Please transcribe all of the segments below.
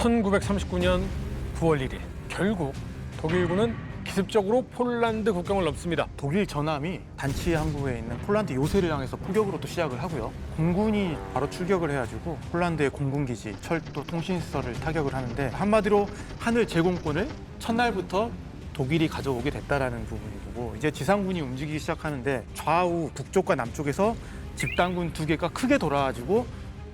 1939년 9월 1일 결국 독일군은 기습적으로 폴란드 국경을 넘습니다. 독일 전함이 단치 항구에 있는 폴란드 요새를 향해서 포격으로 또 시작을 하고요. 공군이 바로 출격을 해가지고 폴란드의 공군기지, 철도, 통신시설을 타격을 하는데 한마디로 하늘 제공권을 첫날부터 독일이 가져오게 됐다라는 부분이고 이제 지상군이 움직이기 시작하는데 좌우 북쪽과 남쪽에서 집단군 두 개가 크게 돌아가지고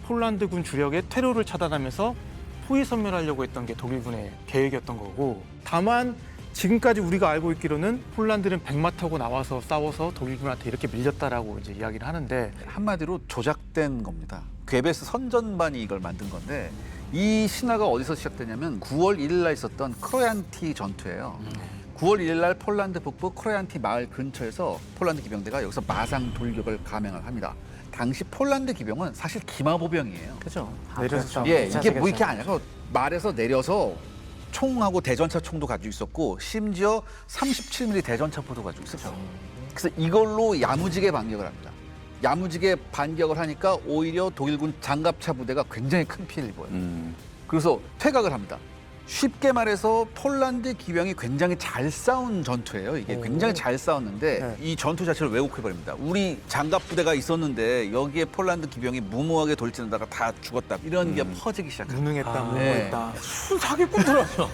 폴란드군 주력의 퇴로를 차단하면서 포위 섬멸하려고 했던 게 독일군의 계획이었던 거고 다만 지금까지 우리가 알고 있기로는 폴란드는 백마 타고 나와서 싸워서 독일군한테 이렇게 밀렸다라고 이제 이야기를 하는데 한마디로 조작된 겁니다. 괴베스 선전반이 이걸 만든 건데 이 신화가 어디서 시작되냐면 9월 1일 날 있었던 크로얀티 전투예요. 9월 1일 날 폴란드 북부 크로얀티 마을 근처에서 폴란드 기병대가 여기서 마상 돌격을 감행을 합니다. 당시 폴란드 기병은 사실 기마보병이에요. 그죠. 내려서 예, 이게 뭐 이렇게 아니라 말에서 내려서 총하고 대전차 총도 가지고 있었고 심지어 37mm 대전차포도 가지고 있었죠. 그래서 이걸로 야무지게 반격을 합니다. 야무지게 반격을 하니까 오히려 독일군 장갑차 부대가 굉장히 큰 피해를 입어요. 그래서 퇴각을 합니다. 쉽게 말해서 폴란드 기병이 굉장히 잘 싸운 전투예요. 이게 굉장히 잘 싸웠는데 이 전투 자체를 왜곡해버립니다. 우리 장갑 부대가 있었는데 여기에 폴란드 기병이 무모하게 돌진하다가 다 죽었다. 이런 게 퍼지기 시작합니다. 무능했다, 무능했다. 순 사기꾼들아니야.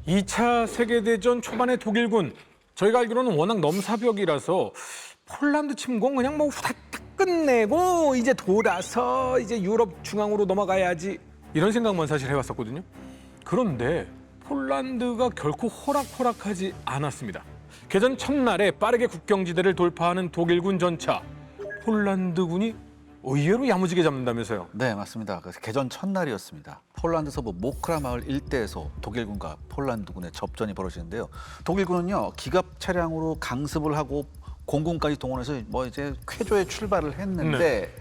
2차 세계대전 초반의 독일군, 저희가 알기로는 워낙 넘사벽이라서 폴란드 침공 그냥 뭐 후다닥 끝내고 이제 돌아서 이제 유럽 중앙으로 넘어가야지 이런 생각만 사실 해왔었거든요. 그런데 폴란드가 결코 호락호락하지 않았습니다. 개전 첫날에 빠르게 국경지대를 돌파하는 독일군 전차, 폴란드군이 의외로 야무지게 잡는다면서요. 네, 맞습니다. 그래서 개전 첫날이었습니다. 폴란드 서부 모크라 마을 일대에서 독일군과 폴란드군의 접전이 벌어지는데요. 독일군은요, 기갑 차량으로 강습을 하고 공군까지 동원해서 뭐 이제 쾌조에 출발을 했는데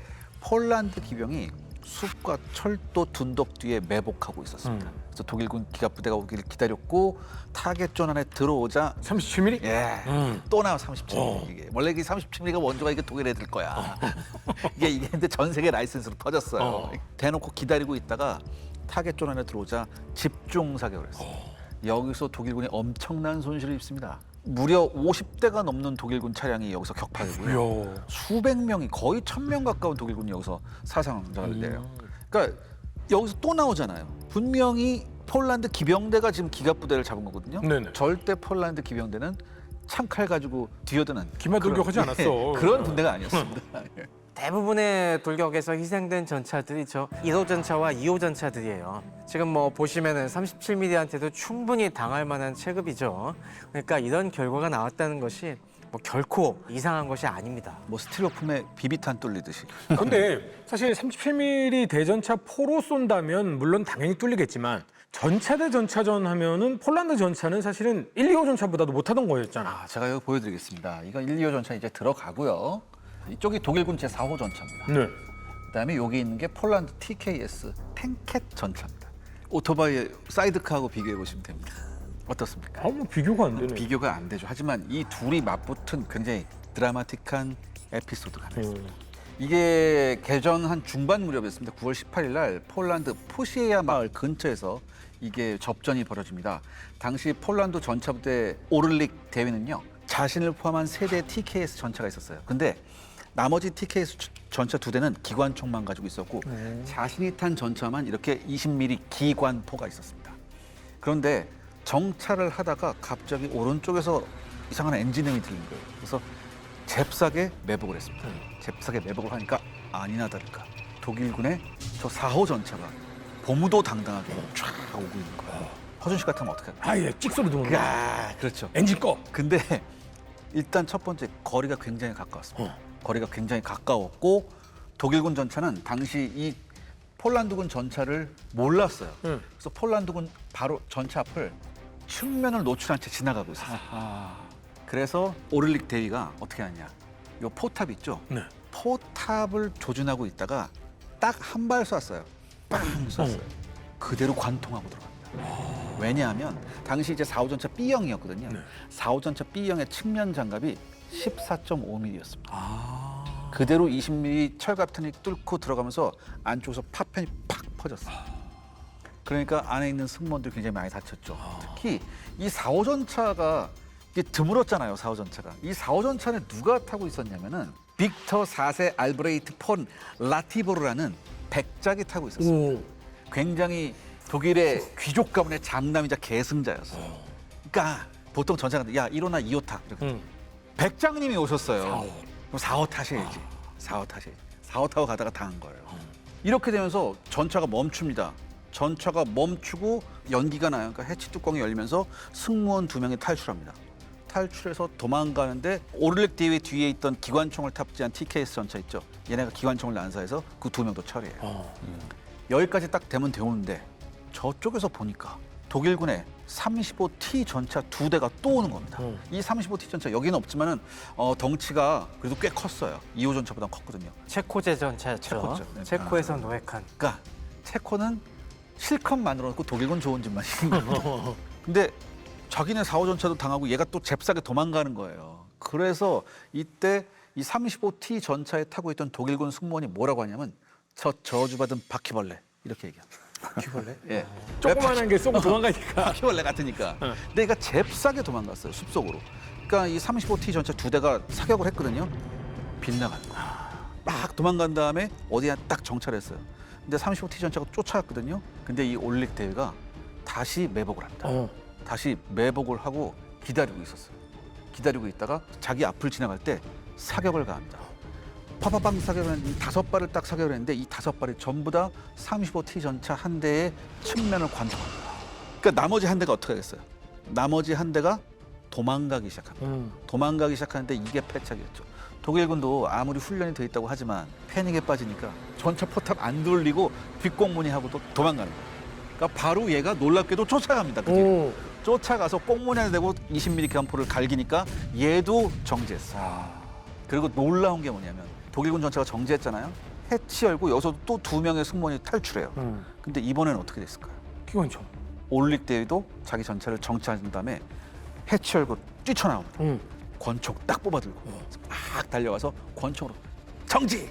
폴란드 기병이 숲과 철도 둔덕 뒤에 매복하고 있었습니다. 그래서 독일군 기갑 부대가 오기를 기다렸고 타겟존 안에 들어오자 37mm? 또 나와 37mm. 이게 원래 이게 37mm가 원조가 이게 독일 애들 거야. 이게 근데 전 세계 라이센스로 터졌어요. 대놓고 기다리고 있다가 타겟존 안에 들어오자 집중 사격을 했어요. 여기서 독일군이 엄청난 손실을 입습니다. 무려 50대가 넘는 독일군 차량이 여기서 격파되고요. 수백 명이 거의 1000명 가까운 독일군이 여기서 사상자를 내요. 그러니까 여기서 또 나오잖아요. 분명히 폴란드 기병대가 지금 기갑부대를 잡은 거거든요. 네네. 절대 폴란드 기병대는 창칼 가지고 뒤어드는 기마 돌격하지 않았어. 그런 군대가 아니었습니다. 대부분의 돌격에서 희생된 전차들이 저 1호 전차와 2호 전차들이에요. 지금 뭐 보시면은 37mm한테도 충분히 당할 만한 체급이죠. 그러니까 이런 결과가 나왔다는 것이 뭐 결코 이상한 것이 아닙니다. 뭐 스티로폼에 비비탄 뚫리듯이. 근데 사실 37mm 대전차 포로 쏜다면 물론 당연히 뚫리겠지만 전차 대 전차전 하면은 폴란드 전차는 사실은 1, 2호 전차보다도 못하던 거였잖아. 제가 여기 보여드리겠습니다. 이건 1, 2호 전차 이제 들어가고요. 이쪽이 독일군 제4호 전차입니다. 네. 그다음에 여기 있는 게 폴란드 TKS 탱켓 전차입니다. 오토바이 사이드카하고 비교해 보시면 됩니다. 어떻습니까? 뭐 비교가 안 되네. 비교가 안 되죠. 하지만 이 둘이 맞붙은 굉장히 드라마틱한 에피소드가 하나 있습니다. 이게 개전 한 중반 무렵이었습니다. 9월 18일 날 폴란드 포시에야 마을 근처에서 이게 접전이 벌어집니다. 당시 폴란드 전차부대 오를릭 대위는요. 자신을 포함한 3대 TKS 전차가 있었어요. 근데 나머지 TKS 전차 2대는 기관총만 가지고 있었고 자신이 탄 전차만 이렇게 20mm 기관포가 있었습니다. 그런데 정찰을 하다가 갑자기 오른쪽에서 이상한 엔진음이 들린 거예요. 그래서 잽싸게 매복을 했습니다. 잽싸게 매복을 하니까 아니나 다를까 독일군의 저 4호 전차가 보무도 당당하게 쫙 오고 있는 거예요. 허준 씨 같으면 어떻게 할까요? 아예 찍소리 도는 거. 그렇죠. 엔진 꺼. 근데 일단 첫 번째 거리가 굉장히 가까웠습니다. 거리가 굉장히 가까웠고 독일군 전차는 당시 이 폴란드군 전차를 몰랐어요. 그래서 폴란드군 바로 전차 앞을 측면을 노출한 채 지나가고 있었어요. 그래서 오를릭 대위가 어떻게 하냐? 요 포탑 있죠? 네. 포탑을 조준하고 있다가 딱 한 발 쐈어요. 빵 쐈어요. 그대로 관통하고 들어갑니다. 왜냐하면 당시 이제 4호전차 B형이었거든요. 4호전차 B형의 측면 장갑이 14.5mm였습니다. 그대로 20mm 철갑탄이 뚫고 들어가면서 안쪽에서 파편이 팍 퍼졌어요. 그러니까 안에 있는 승무원들이 굉장히 많이 다쳤죠. 특히 이 4호전차가 이게 드물었잖아요. 4호전차가. 이 4호전차는 누가 타고 있었냐면은 빅터 4세 알브레이트 폰 라티보르라는 백작이 타고 있었어요. 굉장히 독일의 귀족 가문의 장남이자 계승자였어요. 그러니까 보통 전차가 야 일어나 2호 타 이렇게. 백장님이 오셨어요. 그럼 4호 타셔야지. 4호 타셔야지. 4호 타고 가다가 당한 거예요. 이렇게 되면서 전차가 멈춥니다. 전차가 멈추고 연기가 나요. 그러니까 해치 뚜껑이 열리면서 승무원 2명이 탈출합니다. 탈출해서 도망가는데 오를릭 대위 뒤에 있던 기관총을 탑재한 TKS 전차 있죠. 얘네가 기관총을 난사해서 그 2명도 처리해요. 여기까지 딱 되면 되오는데 저쪽에서 보니까 독일군의 35T 전차 2대가 또 오는 겁니다. 이 35T 전차 여기는 없지만은 덩치가 그래도 꽤 컸어요. 2호 전차보다 컸거든요. 체코제 전차였죠. 체코죠. 네. 체코에서 노획한. 그러니까 체코는 실컷 만들어 놓고 독일군 좋은 집만 있는 거예요. 근데 자기네 4호 전차도 당하고 얘가 또 잽싸게 도망가는 거예요. 그래서 이때 이 35T 전차에 타고 있던 독일군 승무원이 뭐라고 하냐면 저 저주받은 바퀴벌레 이렇게 얘기합니다. 바퀴벌레? 예. 조그만한 게 쏘고 도망가니까. 바퀴벌레 같으니까. 근데 얘가 잽싸게 도망갔어요. 숲속으로. 그러니까 이 35T 전차 2대가 사격을 했거든요. 빗나가는 거예요. 막 도망간 다음에 어디에 딱 정찰했어요. 근데 35T 전차가 쫓아갔거든요. 근데 이 올릭 대위가 다시 매복을 합니다. 다시 매복을 하고 기다리고 있었어요. 기다리고 있다가 자기 앞을 지나갈 때 사격을 가합니다. 파파빵 사격을 했는데 5발을 딱 사격을 했는데 이 5발이 전부 다 35T 전차 한 대의 측면을 관통합니다. 그러니까 나머지 한 대가 어떻게 됐어요? 나머지 한 대가 도망가기 시작합니다. 도망가기 시작하는데 이게 패착이었죠. 독일군도 아무리 훈련이 돼 있다고 하지만 패닉에 빠지니까 전차 포탑 안 돌리고 뒷공무니하고도 도망가는 거예요. 그러니까 바로 얘가 놀랍게도 쫓아갑니다. 그 뒤로. 쫓아가서 꽁무니 안에 대고 20mm 기관포를 갈기니까 얘도 정지했어요. 그리고 놀라운 게 뭐냐면 독일군 전차가 정지했잖아요. 해치 열고 여기서 또 2명의 승무원이 탈출해요. 근데 이번에는 어떻게 됐을까요? 기관총. 올릭 대위도 자기 전차를 정차한 다음에 해치 열고 뛰쳐나옵니다. 권총 딱 뽑아들고 막 달려가서 권총으로 정지!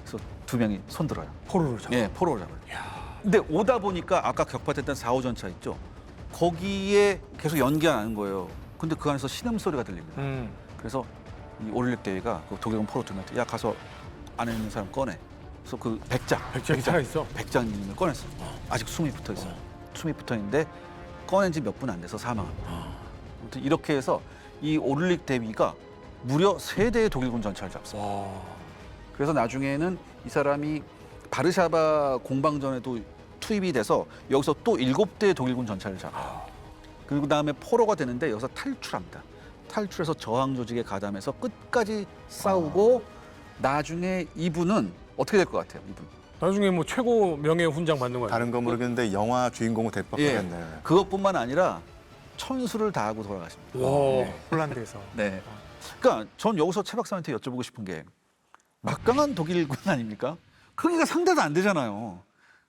그래서 2명이 손들어요. 포로로 잡아. 네, 포로를 잡아요. 근데 오다 보니까 아까 격파됐던 4호 전차 있죠? 거기에 계속 연기가 나는 거예요. 근데 그 안에서 신음소리가 들립니다. 그래서 이 올릭 대위가 그 독일군 포로 등한테 야 가서 안에 있는 사람 꺼내. 그래서 그 백작이 살아있어. 백장님을 꺼냈어요. 아직 숨이 붙어 있어요. 숨이 붙어 있는데 꺼낸 지 몇 분 안 돼서 사망합니다. 아무튼 이렇게 해서 이 오를릭 대위가 무려 3대의 독일군 전차를 잡습니다. 그래서 나중에는 이 사람이 바르샤바 공방전에도 투입이 돼서 여기서 또 7대의 독일군 전차를 잡아요. 그리고 그다음에 포로가 되는데 여기서 탈출합니다. 탈출해서 저항 조직에 가담해서 끝까지 싸우고 나중에 이분은 어떻게 될 것 같아요? 이분. 나중에 뭐 최고 명예 훈장 받는 거야. 다른 건 모르겠는데 영화 주인공은 될 법하겠네. 그것뿐만 아니라 천수를 다하고 돌아가십니다. 와. 폴란드에서. 네. 그러니까 전 여기서 최 박사한테 여쭤보고 싶은 게 막강한 독일군 아닙니까? 크기가 상대도 안 되잖아요.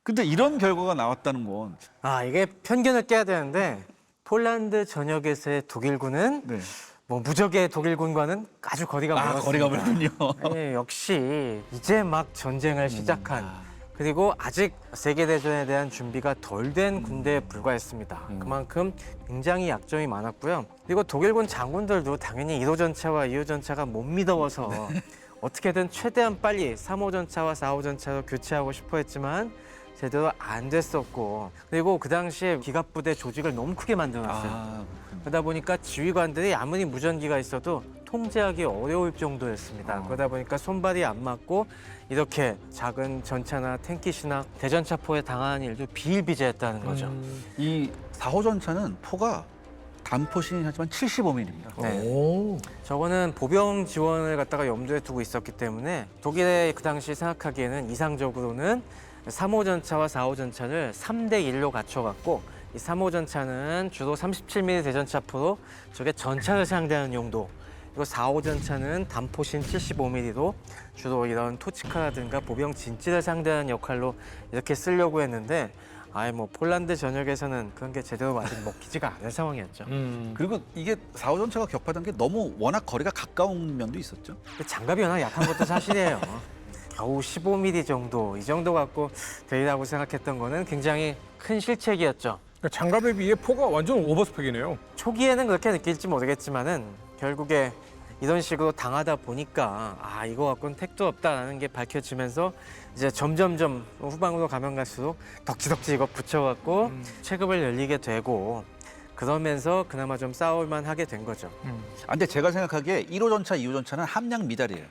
근데 이런 결과가 나왔다는 건 아, 이게 편견을 깨야 되는데 폴란드 전역에서의 독일군은 네. 뭐 무적의 독일군과는 아주 거리가 멀었습니다. 거리가 멀군요. 네, 역시 이제 막 전쟁을 시작한 그리고 아직 세계대전에 대한 준비가 덜 된 군대에 불과했습니다. 그만큼 굉장히 약점이 많았고요. 그리고 독일군 장군들도 당연히 1호 전차와 2호 전차가 못 믿어서 어떻게든 최대한 빨리 3호 전차와 4호 전차로 교체하고 싶어 했지만 제대로 안 됐었고 그리고 그 당시에 기갑부대 조직을 너무 크게 만들어놨어요. 그러다 보니까 지휘관들이 아무리 무전기가 있어도 통제하기 어려울 정도였습니다. 그러다 보니까 손발이 안 맞고 이렇게 작은 전차나 탱키시나 대전차포에 당한 일도 비일비재했다는 거죠. 이 4호 전차는 포가 단포신이 하지만 75mm입니다. 네. 저거는 보병 지원을 갖다가 염두에 두고 있었기 때문에 독일의 그 당시 생각하기에는 이상적으로는 3호 전차와 4호 전차를 3대 1로 갖춰갖고 이 3호 전차는 주로 37mm 대전차포로 저게 전차를 상대하는 용도 그리고 4호 전차는 단포신 75mm로 주로 이런 토치카라든가 보병 진지를 상대하는 역할로 이렇게 쓰려고 했는데 아예 뭐 폴란드 전역에서는 그런 게 제대로 아직 먹히지가 않은 상황이었죠. 그리고 이게 4호 전차가 격파된 게 너무 워낙 거리가 가까운 면도 있었죠. 그 장갑이 워낙 약한 것도 사실이에요. 겨우 15mm 정도, 이 정도 갖고 되리라고 생각했던 거는 굉장히 큰 실책이었죠. 그러니까 장갑에 비해 포가 완전 오버스펙이네요. 초기에는 그렇게 느낄지 모르겠지만은 결국에 이런 식으로 당하다 보니까 아 이거 갖고는 택도 없다라는 게 밝혀지면서 이제 점점점 후방으로 가면 갈수록 덕지덕지 이거 붙여갖고 체급을 열리게 되고 그러면서 그나마 좀 싸울만 하게 된 거죠. 근데 제가 생각하기에 1호 전차, 2호 전차는 함량 미달이에요.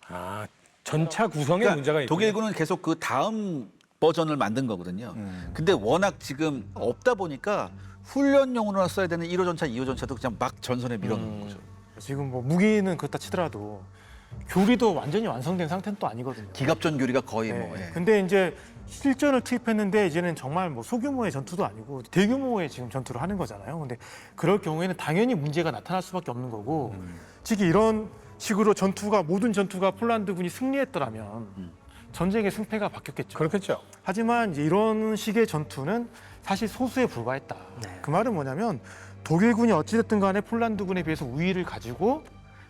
아, 전차 구성에 그러니까 문제가 있고. 독일군은 계속 그 다음 버전을 만든 거거든요. 근데 워낙 지금 없다 보니까 훈련용으로 써야 되는 1호 전차, 2호 전차도 그냥 막 전선에 밀어넣는 거죠. 지금 뭐 무기는 그렇다 치더라도 교리도 완전히 완성된 상태는 또 아니거든요. 기갑전 교리가 거의 네. 뭐. 예. 근데 이제 실전을 투입했는데 이제는 정말 뭐 소규모의 전투도 아니고 대규모의 지금 전투를 하는 거잖아요. 근데 그럴 경우에는 당연히 문제가 나타날 수밖에 없는 거고 특히 이런 식으로 전투가 모든 전투가 폴란드군이 승리했더라면 전쟁의 승패가 바뀌었겠죠. 그렇겠죠. 하지만 이제 이런 식의 전투는 사실 소수에 불과했다. 네. 그 말은 뭐냐면 독일군이 어찌됐든 간에 폴란드군에 비해서 우위를 가지고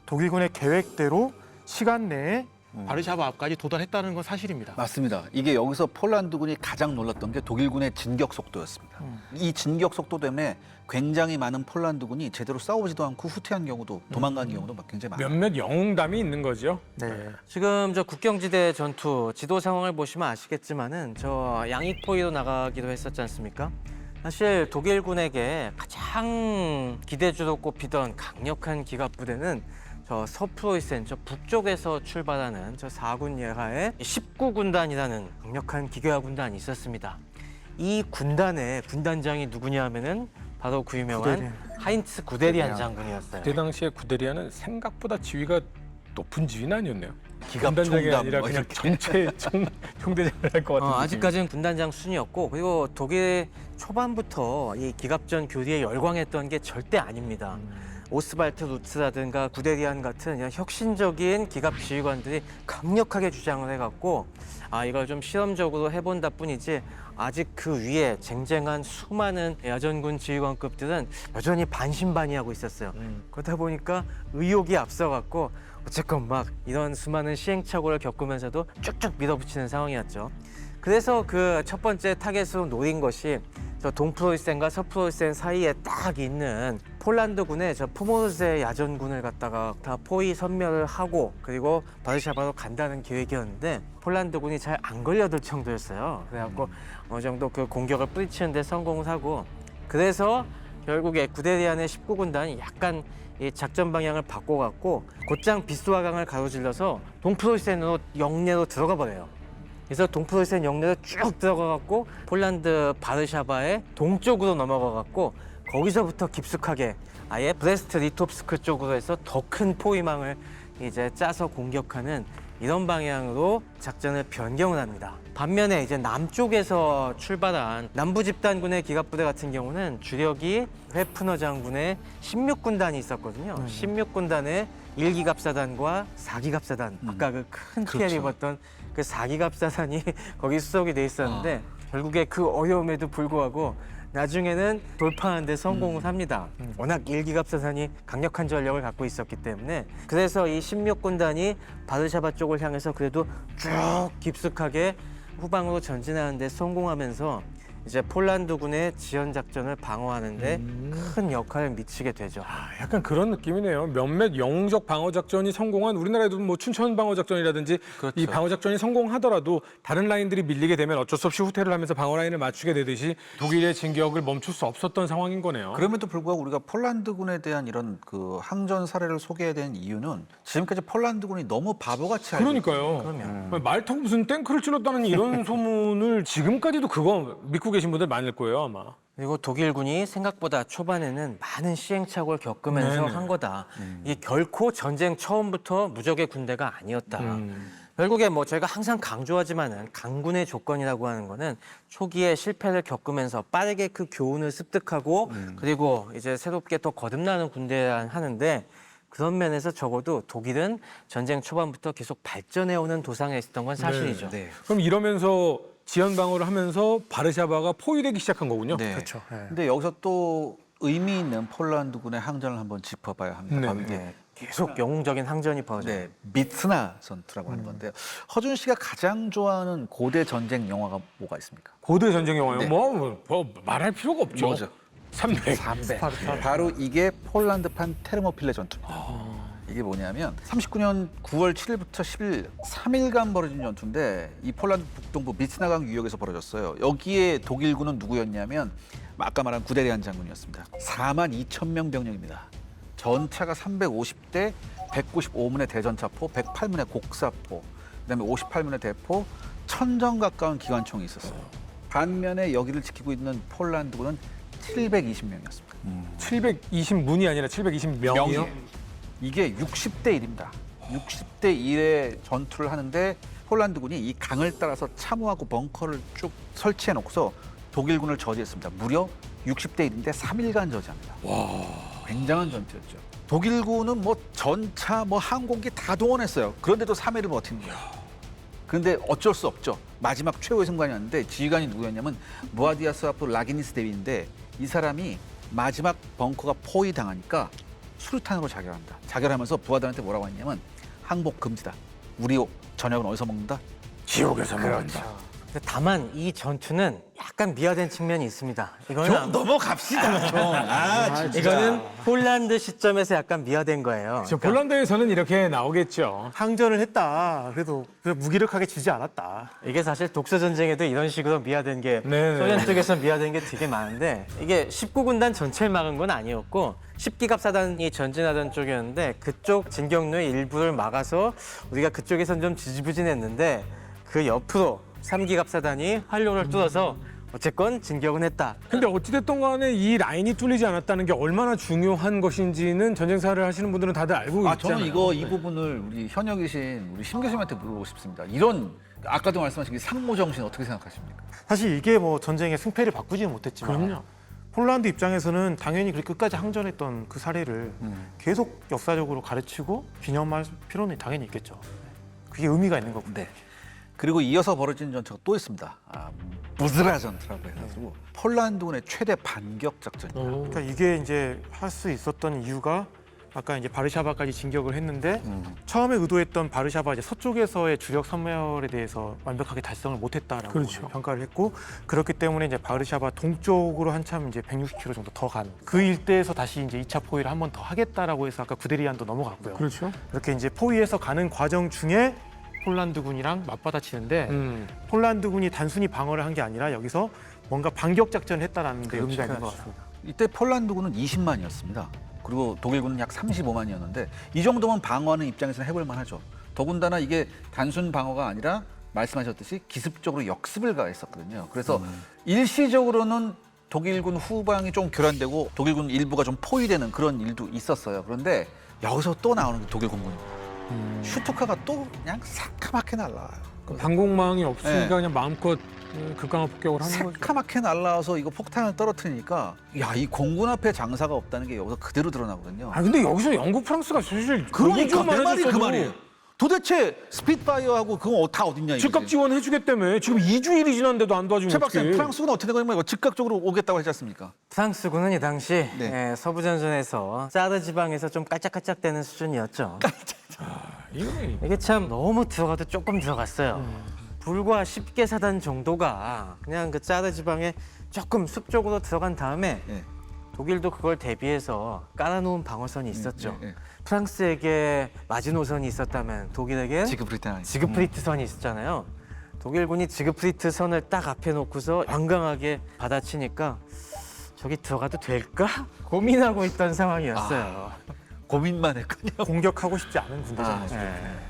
독일군의 계획대로 시간 내에 바르샤바 앞까지 도달했다는 건 사실입니다. 맞습니다. 이게 여기서 폴란드군이 가장 놀랐던 게 독일군의 진격 속도였습니다. 이 진격 속도 때문에 굉장히 많은 폴란드군이 제대로 싸우지도 않고 후퇴한 경우도 도망간 경우도 막 굉장히 많아요. 몇몇 영웅담이 있는 거죠. 네. 지금 저 국경지대 전투 지도 상황을 보시면 아시겠지만은 저 양익포위로 나가기도 했었지 않습니까? 사실 독일군에게 가장 기대주로 꼽히던 강력한 기갑 부대는 저 서프로이센 저 북쪽에서 출발하는 저 4군 예하의 19군단이라는 강력한 기계화 군단이 있었습니다. 이 군단의 군단장이 누구냐 하면은 바로 그 유명한 구데리안. 하인츠 구데리안 장군이었어요. 그때 당시에 구데리아는 생각보다 지위가 높은 지위는 아니었네요. 기갑 군단장이 총감 아니라 뭐 그냥 이렇게. 전체 총대장을 할 것 같은 느낌. 아직까지는 군단장 순이었고 그리고 독일 초반부터 이 기갑전 교리에 열광했던 게 절대 아닙니다. 오스발트 루츠라든가 구데리안 같은 그냥 혁신적인 기갑 지휘관들이 강력하게 주장을 해갖고 아 이걸 좀 실험적으로 해본다 뿐이지 아직 그 위에 쟁쟁한 수많은 야전군 지휘관급들은 여전히 반신반의하고 있었어요. 그러다 보니까 의욕이 앞서갖고 어쨌건 막 이런 수많은 시행착오를 겪으면서도 쭉쭉 밀어붙이는 상황이었죠. 그래서 그 첫 번째 타겟으로 노린 것이 저 동프로이센과 서프로이센 사이에 딱 있는 폴란드군의 저 포모르제 야전군을 갖다가 다 포위 섬멸을 하고 그리고 바르샤바로 간다는 계획이었는데 폴란드군이 잘 안 걸려들 정도였어요. 그래갖고 어느 정도 그 공격을 뿌리치는 데 성공을 하고 그래서 결국에 구데리안의 19군단이 약간 이 작전 방향을 바꿔갖고 곧장 비스와강을 가로질러서 동프로이센으로 영내로 들어가 버려요. 그래서 동프로이센 영내로 쭉 들어가갖고 폴란드 바르샤바의 동쪽으로 넘어가갖고 거기서부터 깊숙하게 아예 브레스트 리톱스크 쪽으로 해서 더 큰 포위망을 이제 짜서 공격하는 이런 방향으로 작전을 변경을 합니다. 반면에 이제 남쪽에서 출발한 남부 집단군의 기갑부대 같은 경우는 주력이 회프너 장군의 16군단이 있었거든요. 16군단의 1기갑사단과 4기갑사단, 아까 그 큰 피해를 입었던 그 4기갑사단이 거기 수속이 돼 있었는데 결국에 그 어려움에도 불구하고 나중에는 돌파하는 데 성공을 합니다. 워낙 1기갑사단이 강력한 전력을 갖고 있었기 때문에 그래서 이 16군단이 바르샤바 쪽을 향해서 그래도 쭉 깊숙하게 후방으로 전진하는 데 성공하면서 이제 폴란드군의 지연 작전을 방어하는데 큰 역할을 미치게 되죠. 약간 그런 느낌이네요. 몇몇 영웅적 방어 작전이 성공한 우리나라에도 뭐 춘천 방어 작전이라든지 이 방어 작전이 성공하더라도 다른 라인들이 밀리게 되면 어쩔 수 없이 후퇴를 하면서 방어 라인을 맞추게 되듯이 독일의 진격을 멈출 수 없었던 상황인 거네요. 그럼에도 불구하고 우리가 폴란드군에 대한 이런 그 항전 사례를 소개해야 되는 이유는 지금까지 폴란드군이 너무 바보같이 알고 그러니까요. 말 타고 무슨 탱크를 찔렀다는 이런 소문을 지금까지도 그거 믿고 계신 분들 많을 거예요 아마. 그리고 독일군이 생각보다 초반에는 많은 시행착오를 겪으면서 네네. 한 거다. 이게 결코 전쟁 처음부터 무적의 군대가 아니었다. 결국에 뭐 저희가 항상 강조하지만은 강군의 조건이라고 하는 거는 초기에 실패를 겪으면서 빠르게 그 교훈을 습득하고 그리고 이제 새롭게 더 거듭나는 군대라 하는데 그런 면에서 적어도 독일은 전쟁 초반부터 계속 발전해오는 도상에 있었던 건 사실이죠. 네. 그럼 이러면서 지연 방어를 하면서 바르샤바가 포위되기 시작한 거군요. 네. 그렇죠. 네. 근데 여기서 또 의미 있는 폴란드군의 항전을 한번 짚어봐야 합니다. 네. 바로 이게 네, 계속 영웅적인 항전이 벌어져요. 네, 미트나 전투라고 하는 건데요. 허준 씨가 가장 좋아하는 고대 전쟁 영화가 뭐가 있습니까? 고대 전쟁 영화요. 네. 뭐 말할 필요가 없죠. 뭐죠? 삼백. 바로 이게 폴란드판 테르모필레 전투입니다. 이게 뭐냐면 39년 9월 7일부터 10일 3일간 벌어진 전투인데 이 폴란드 북동부 미츠나강 유역에서 벌어졌어요. 여기에 독일군은 누구였냐면 아까 말한 구데리안 장군이었습니다. 4만 2천 명 병력입니다. 전차가 350대, 195문의 대전차포, 108문의 곡사포, 그다음에 58문의 대포, 1000정 가까운 기관총이 있었어요. 반면에 여기를 지키고 있는 폴란드군은 720명이었습니다. 720문이 아니라 720명이요. 이게 60대 1입니다. 60대 1의 전투를 하는데 폴란드군이 이 강을 따라서 참호하고 벙커를 쭉 설치해 놓고서 독일군을 저지했습니다. 무려 60대 1인데 3일간 저지합니다. 굉장한 전투였죠. 독일군은 뭐 전차, 뭐 항공기 다 동원했어요. 그런데도 3일을 버틴 거예요. 그런데 어쩔 수 없죠. 마지막 최후의 순간이었는데 지휘관이 누구였냐면 무아디아스와프 라기니스 대위인데 이 사람이 마지막 벙커가 포위당하니까 수류탄으로 자결합니다. 자결하면서 부하들한테 뭐라고 했냐면 항복 금지다. 우리 저녁은 어디서 먹는다? 지옥에서 먹는다. 근데 다만 이 전투는 약간 미화된 측면이 있습니다. 이거는 넘어갑시다. 이거는 폴란드 시점에서 약간 미화된 거예요. 저 폴란드에서는 이렇게 나오겠죠. 항전을 했다. 그래도 무기력하게 지지 않았다. 이게 사실 독서 전쟁에도 이런 식으로 미화된 게 네네. 소련 쪽에서 미화된 게 되게 많은데 이게 19군단 전체를 막은 건 아니었고 10기갑사단이 전진하던 쪽이었는데 그쪽 진격로의 일부를 막아서 우리가 그쪽에선 좀 지지부진했는데 그 옆으로 3기갑사단이 활로를 뚫어서 어쨌건 진격은 했다. 근데 어찌됐든 간에 이 라인이 뚫리지 않았다는 게 얼마나 중요한 것인지는 전쟁사를 하시는 분들은 다들 알고 있잖아요. 저는 이 부분을 우리 현역이신 우리 심 교수님한테 물어보고 싶습니다. 이런 아까도 말씀하신 이 상모 정신 어떻게 생각하십니까? 사실 이게 뭐 전쟁의 승패를 바꾸지는 못했지만 그럼요. 폴란드 입장에서는 당연히 그렇게 끝까지 항전했던 그 사례를 계속 역사적으로 가르치고 기념할 필요는 당연히 있겠죠. 그게 의미가 있는 거고. 네. 그리고 이어서 벌어진 전투가 또 있습니다. 무즈라 전투라고 해가지고 폴란드군의 최대 반격 작전입니다. 그러니까 이게 이제 할 수 있었던 이유가 아까 이제 바르샤바까지 진격을 했는데 처음에 의도했던 바르샤바 이제 서쪽에서의 주력 섬멸에 대해서 완벽하게 달성을 못했다라고 그렇죠. 평가를 했고 그렇기 때문에 이제 바르샤바 동쪽으로 한참 이제 160km 정도 더 간 그 일대에서 다시 이제 2차 포위를 한 번 더 하겠다라고 해서 아까 구데리안도 넘어갔고요. 그렇죠. 이렇게 이제 포위해서 가는 과정 중에 폴란드군이랑 맞받아치는데 폴란드군이 단순히 방어를 한 게 아니라 여기서 뭔가 반격 작전을 했다라는 데 의미가 있는 것 같습니다. 이때 폴란드군은 20만이었습니다. 그리고 독일군은 약 35만이었는데 이 정도면 방어하는 입장에서는 해볼 만하죠. 더군다나 이게 단순 방어가 아니라 말씀하셨듯이 기습적으로 역습을 가했었거든요. 그래서 일시적으로는 독일군 후방이 좀 교란되고 독일군 일부가 좀 포위되는 그런 일도 있었어요. 그런데 여기서 또 나오는 게 독일 공군입니다. 슈투카가 또 그냥 새카맣게 날라와요. 방공망이 없으니까 네. 그냥 마음껏 극강한 폭격을 하는 거죠. 새카맣게 날라와서 이거 폭탄을 떨어뜨리니까 야, 이 공군 앞에 장사가 없다는 게 여기서 그대로 드러나거든요. 아 근데 여기서 영국 프랑스가 사실 그러니까 얘기만 내 말이 그 해줬어도 말이에요. 도대체 스핏파이어하고 그건 다 어딨냐 이거지. 즉각 지원해주겠다며 지금 2주일이 지났는데도 안 도와주면 최 박사님, 어떡해. 프랑스군 어떻게 된 거냐면 이거 즉각적으로 오겠다고 하지 않습니까? 프랑스군은 이 당시 네. 서부전선에서 사드 지방에서 좀 깔짝깔짝대는 수준이었죠. 이거는 이게 참 너무 들어가도 조금 들어갔어요. 불과 10개 사단 정도가 그냥 그 사드 지방에 조금 숲 쪽으로 들어간 다음에 예. 독일도 그걸 대비해서 깔아놓은 방어선이 있었죠. 예, 예. 프랑스에게 마지노선이 있었다면 독일에게 지그프리트 지그프리트 선이 있었잖아요. 독일군이 지그프리트 선을 딱 앞에 놓고서 완강하게 받아치니까 저기 들어가도 될까? 고민하고 있던 상황이었어요. 고민만 했군요. 공격하고 싶지 않은 군대잖아요.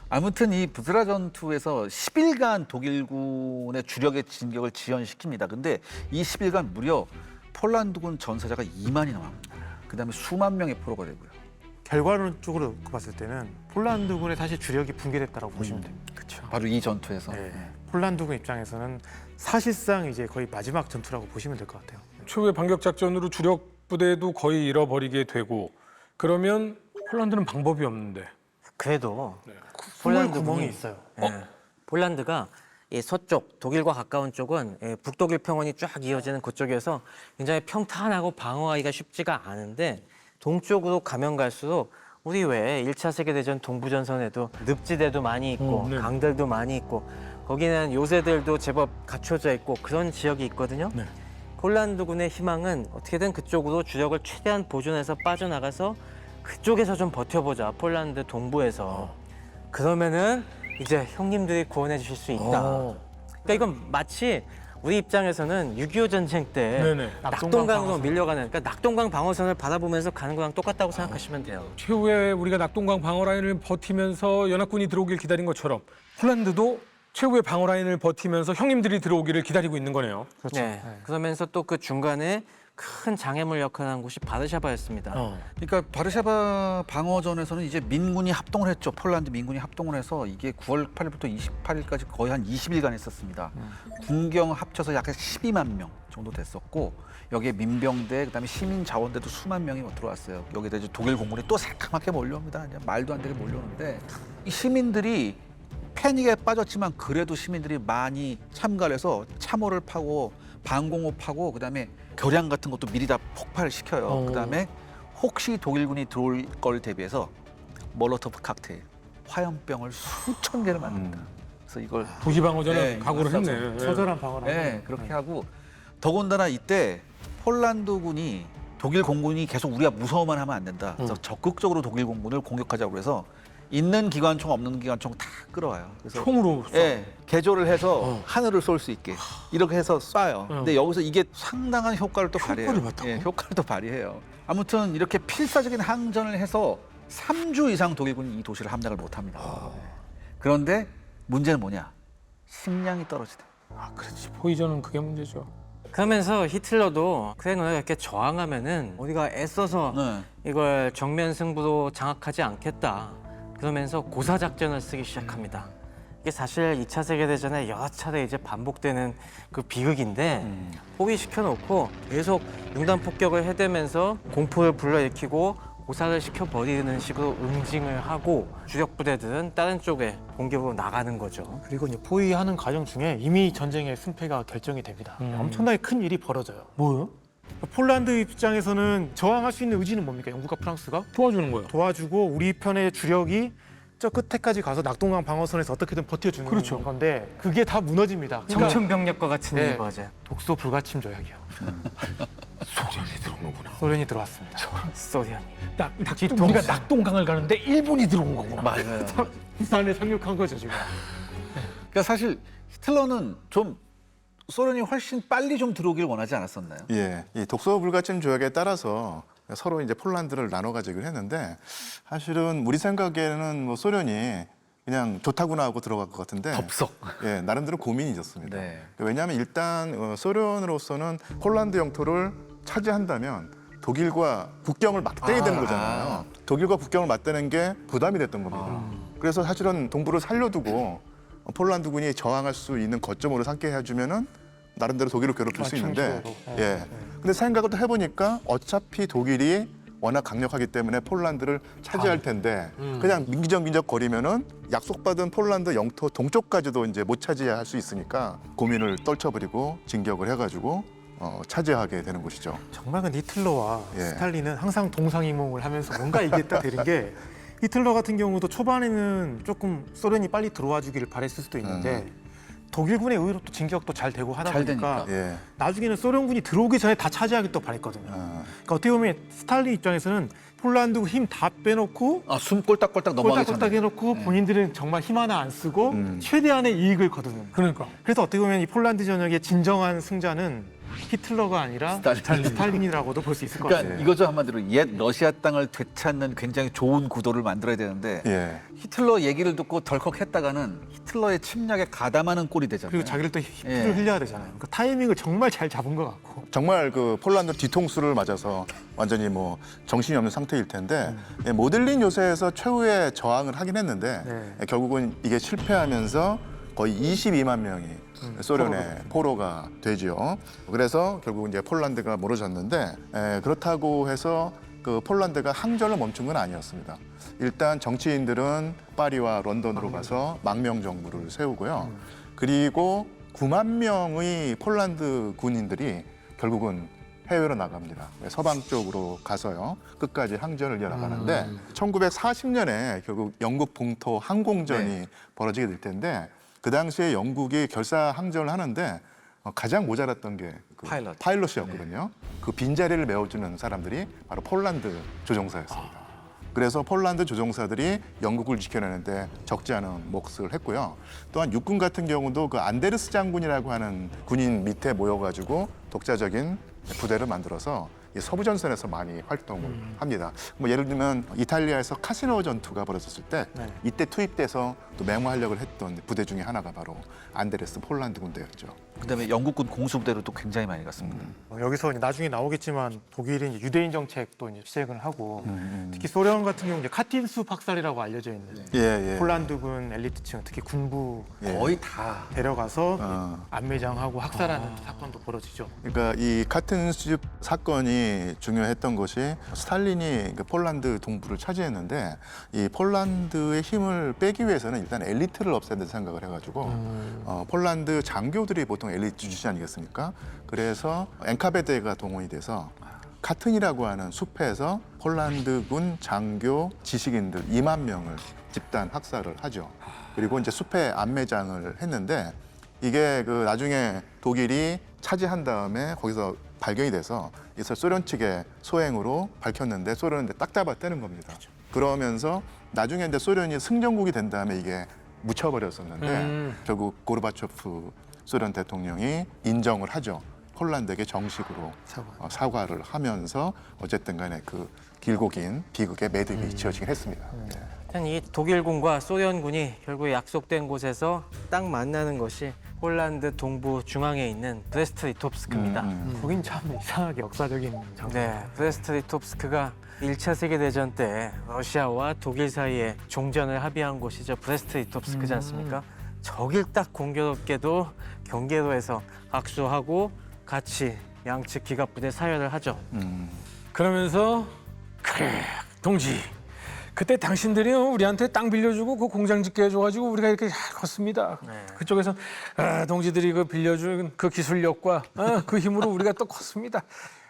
아무튼 이 부스라 전투에서 10일간 독일군의 주력의 진격을 지연시킵니다. 근데 이 10일간 무려 폴란드군 전사자가 2만이 넘어갑니다. 그다음에 수만 명의 포로가 되고요. 결과론적으로 봤을 때는 폴란드군의 사실 주력이 붕괴됐다고 보시면 됩니다. 그렇죠. 바로 이 전투에서. 네. 폴란드군 입장에서는 사실상 이제 거의 마지막 전투라고 보시면 될 것 같아요. 최후의 반격 작전으로 주력 부대도 거의 잃어버리게 되고 그러면 폴란드는 방법이 없는데 그래도 숨을 구멍이 폴란드군이 있어요. 폴란드가 이 서쪽 독일과 가까운 쪽은 북독일 평원이 쫙 이어지는 그쪽에서 굉장히 평탄하고 방어하기가 쉽지가 않은데 동쪽으로 가면 갈수록 우리 왜 1차 세계대전 동부전선에도 늪지대도 많이 있고 네. 강들도 많이 있고 거기는 요새들도 제법 갖춰져 있고 그런 지역이 있거든요. 네. 폴란드군의 희망은 어떻게든 그쪽으로 주력을 최대한 보존해서 빠져나가서 그쪽에서 좀 버텨보자. 폴란드 동부에서. 그러면은 이제 형님들이 구원해 주실 수 있다. 그러니까 이건 마치 우리 입장에서는 6.25 전쟁 때 네네. 낙동강으로 밀려가는 그러니까 낙동강 방어선을 바라보면서 가는 거랑 똑같다고 생각하시면 돼요. 최후에 우리가 낙동강 방어 라인을 버티면서 연합군이 들어오길 기다린 것처럼 폴란드도 최후의 방어 라인을 버티면서 형님들이 들어오기를 기다리고 있는 거네요. 네. 그러면서 또 그 중간에 큰 장애물 역할을 한 곳이 바르샤바였습니다. 그러니까 바르샤바 방어전에서는 이제 민군이 합동을 했죠. 폴란드 민군이 합동을 해서 이게 9월 8일부터 28일까지 거의 한 20일간 했었습니다. 군경 합쳐서 약 12만 명 정도 됐었고 여기에 민병대 그다음에 시민 자원대도 수만 명이 들어왔어요. 여기다 이제 독일 공군이 또 새카맣게 몰려옵니다. 이제 말도 안 되게 몰려오는데 이 시민들이 패닉에 빠졌지만 그래도 시민들이 많이 참가를 해서 참호를 파고 방공호 파고 그다음에 교량 같은 것도 미리 다 폭발시켜요. 그다음에 혹시 독일군이 들어올 걸 대비해서 몰로토프 칵테일, 화염병을 수천 개를 만듭니다. 그래서 이걸 도시 방어전을 네, 각오를 맞았죠. 했네. 처절한 방어를 네, 그렇게 하고 더군다나 이때 폴란드군이 독일 공군이 계속 우리가 무서워만 하면 안 된다. 그래서 적극적으로 독일 공군을 공격하자고 해서 있는 기관총 없는 기관총 다 끌어와요. 그래서 총으로 쏴. 예, 개조를 해서 하늘을 쏠 수 있게 이렇게 해서 쏴요. 근데 여기서 이게 상당한 효과를 또 발휘해요. 효과를 봤다고? 예, 효과를 또 발휘해요. 아무튼 이렇게 필사적인 항전을 해서 3주 이상 독일군이 이 도시를 함락을 못합니다. 그런데 문제는 뭐냐? 식량이 떨어지다. 아, 그렇지. 포이전은 그게 문제죠. 그러면서 히틀러도 그래 너네가 이렇게 저항하면은 우리가 애써서 네. 이걸 정면 승부로 장악하지 않겠다. 그러면서 고사 작전을 쓰기 시작합니다. 이게 사실 2차 세계대전에 여러 차례 이제 반복되는 그 비극인데 포위시켜 놓고 계속 융단 폭격을 해대면서 공포를 불러일으키고 고사를 시켜버리는 식으로 응징을 하고 주력 부대들은 다른 쪽에 공격으로 나가는 거죠. 그리고 이제 포위하는 과정 중에 이미 전쟁의 승패가 결정이 됩니다. 엄청나게 큰 일이 벌어져요. 뭐요? 폴란드 입장에서는 저항할 수 있는 의지는 뭡니까? 영국과 프랑스가 도와주는 거예요. 도와주고 우리 편의 주력이 저 끝에까지 가서 낙동강 방어선에서 어떻게든 버텨주는 그렇죠. 건데 그게 다 무너집니다. 그러니까 청천벽력과 같은 네. 일이 벌어져요. 독소 불가침 조약이요. 소련이 들어온 거구나. 소련이 들어왔습니다. 소련. 우리가 낙동강을 가는데 일본이 들어온 거구나. 맞아요. 부산에 상륙한 거죠 지금. 그러니까 사실 히틀러는 좀 소련이 훨씬 빨리 좀 들어오길 원하지 않았었나요? 예, 이 독소 불가침 조약에 따라서 서로 이제 폴란드를 나눠 가지기로 했는데 사실은 우리 생각에는 뭐 소련이 그냥 좋다구나 하고 들어갈 것 같은데 덥석. 예, 나름대로 고민이 있었습니다. 네. 왜냐하면 일단 소련으로서는 폴란드 영토를 차지한다면 독일과 국경을 맞대게 되는 거잖아요. 독일과 국경을 맞대는 게 부담이 됐던 겁니다. 그래서 사실은 동부를 살려두고 폴란드군이 저항할 수 있는 거점으로 삼게 해주면은 나름대로 독일을 괴롭힐 수 있는데, 맞춤식으로. 예. 근데 생각을 또 해보니까 어차피 독일이 워낙 강력하기 때문에 폴란드를 차지할 텐데 그냥 민기적 거리면은 약속받은 폴란드 영토 동쪽까지도 이제 못 차지할 수 있으니까 고민을 떨쳐버리고 진격을 해가지고 차지하게 되는 것이죠. 정말 그 히틀러와 예. 스탈린은 항상 동상이몽을 하면서 뭔가 이게 딱 되는 게 히틀러 같은 경우도 초반에는 조금 소련이 빨리 들어와 주기를 바랬을 수도 있는데 독일군의 의외로 또 진격도 잘 되고 하다 잘 보니까 예. 나중에는 소련군이 들어오기 전에 다 차지하기 또 바랬거든요. 그러니까 어떻게 보면 스탈린 입장에서는 폴란드 힘 다 빼놓고 숨 꼴딱꼴딱 넘어가기 꼴딱꼴딱 전에. 해놓고 본인들은 정말 힘 하나 안 쓰고 최대한의 이익을 거두는. 그러니까. 그래서 어떻게 보면 이 폴란드 전역의 진정한 승자는 히틀러가 아니라 스탈린이라고도 볼 수 있을 것 그러니까 같아요. 이거죠 한마디로 옛 러시아 땅을 되찾는 굉장히 좋은 구도를 만들어야 되는데 예. 히틀러 얘기를 듣고 덜컥했다가는 히틀러의 침략에 가담하는 꼴이 되잖아요. 그리고 자기를 또 피를 예. 흘려야 되잖아요. 그 타이밍을 정말 잘 잡은 것 같고. 정말 그 폴란드 뒤통수를 맞아서 완전히 뭐 정신이 없는 상태일 텐데 예, 모델린 요새에서 최후의 저항을 하긴 했는데 네. 예, 결국은 이게 실패하면서 거의 22만 명이 소련의 포로가 되죠. 그래서 결국 이제 폴란드가 무너졌는데 그렇다고 해서 그 폴란드가 항전을 멈춘 건 아니었습니다. 일단 정치인들은 파리와 런던으로 가서 망명 정부를 세우고요. 그리고 9만 명의 폴란드 군인들이 결국은 해외로 나갑니다. 서방 쪽으로 가서요. 끝까지 항전을 이어나가는데 1940년에 결국 영국 본토 항공전이 벌어지게 될 텐데 그 당시에 영국이 결사 항전을 하는데 가장 모자랐던 게 그 파일럿이었거든요. 그 빈자리를 메워주는 사람들이 바로 폴란드 조종사였습니다. 그래서 폴란드 조종사들이 영국을 지켜내는데 적지 않은 몫을 했고요. 또한 육군 같은 경우도 그 안데르스 장군이라고 하는 군인 밑에 모여가지고 독자적인 부대를 만들어서 이 서부 전선에서 많이 활동을 합니다. 뭐 예를 들면 이탈리아에서 카시노 전투가 벌어졌을 때 이때 투입돼서 또 맹활약을 했던 부대 중에 하나가 바로 안데르스 폴란드 군대였죠. 그다음에 영국군 공수부대로 또 굉장히 많이 갔습니다. 여기서 이제 나중에 나오겠지만 독일이 이제 유대인 정책도 이제 시행을 하고 특히 소련 같은 경우 이제 카틴수 박살이라고 알려져 있는 예. 폴란드군 엘리트층 특히 군부 거의 다 데려가서 안매장하고 학살하는 사건도 벌어지죠. 그러니까 이 카튼숲 사건이 중요했던 것이 스탈린이 그 폴란드 동부를 차지했는데 이 폴란드의 힘을 빼기 위해서는 일단 엘리트를 없애야 된다는 생각을 해가지고 폴란드 장교들이 보통 엘리트 주지 아니겠습니까? 그래서 엔카베데가 동원이 돼서 카튼이라고 하는 숲에서 폴란드군 장교 지식인들 2만 명을 집단 학살을 하죠. 그리고 이제 숲에 안매장을 했는데 이게 그 나중에 독일이 차지한 다음에 거기서 발견이 돼서 이서 소련 측의 소행으로 밝혔는데 소련은 이제 딱 잡아 떼는 겁니다. 그러면서 나중에 이제 소련이 승전국이 된 다음에 이게 묻혀버렸었는데 결국 고르바초프 소련 대통령이 인정을 하죠. 폴란드에게 정식으로 사과를 하면서 어쨌든 간에 그 길고 긴 비극의 매듭이 지어지긴 했습니다. 하여튼 이 독일군과 소련군이 결국 약속된 곳에서 딱 만나는 것이 폴란드 동부 중앙에 있는 브레스트-리토프스크입니다. 거긴 참 이상하게 역사적인 장소. 네, 브레스트-리토프스크가 1차 세계대전 때 러시아와 독일 사이에 종전을 합의한 곳이죠. 브레스트-리토프스크지 않습니까? 저길 딱 공교롭게도 경계도에서 악수하고 같이 양측 기갑부대 사열을 하죠. 그러면서 그래 동지 그때 당신들이 우리한테 땅 빌려주고 그 공장 짓게 해줘가지고 우리가 이렇게 잘 컸습니다. 그쪽에서 동지들이 그 빌려준 그 기술력과 그 힘으로 우리가 또 컸습니다.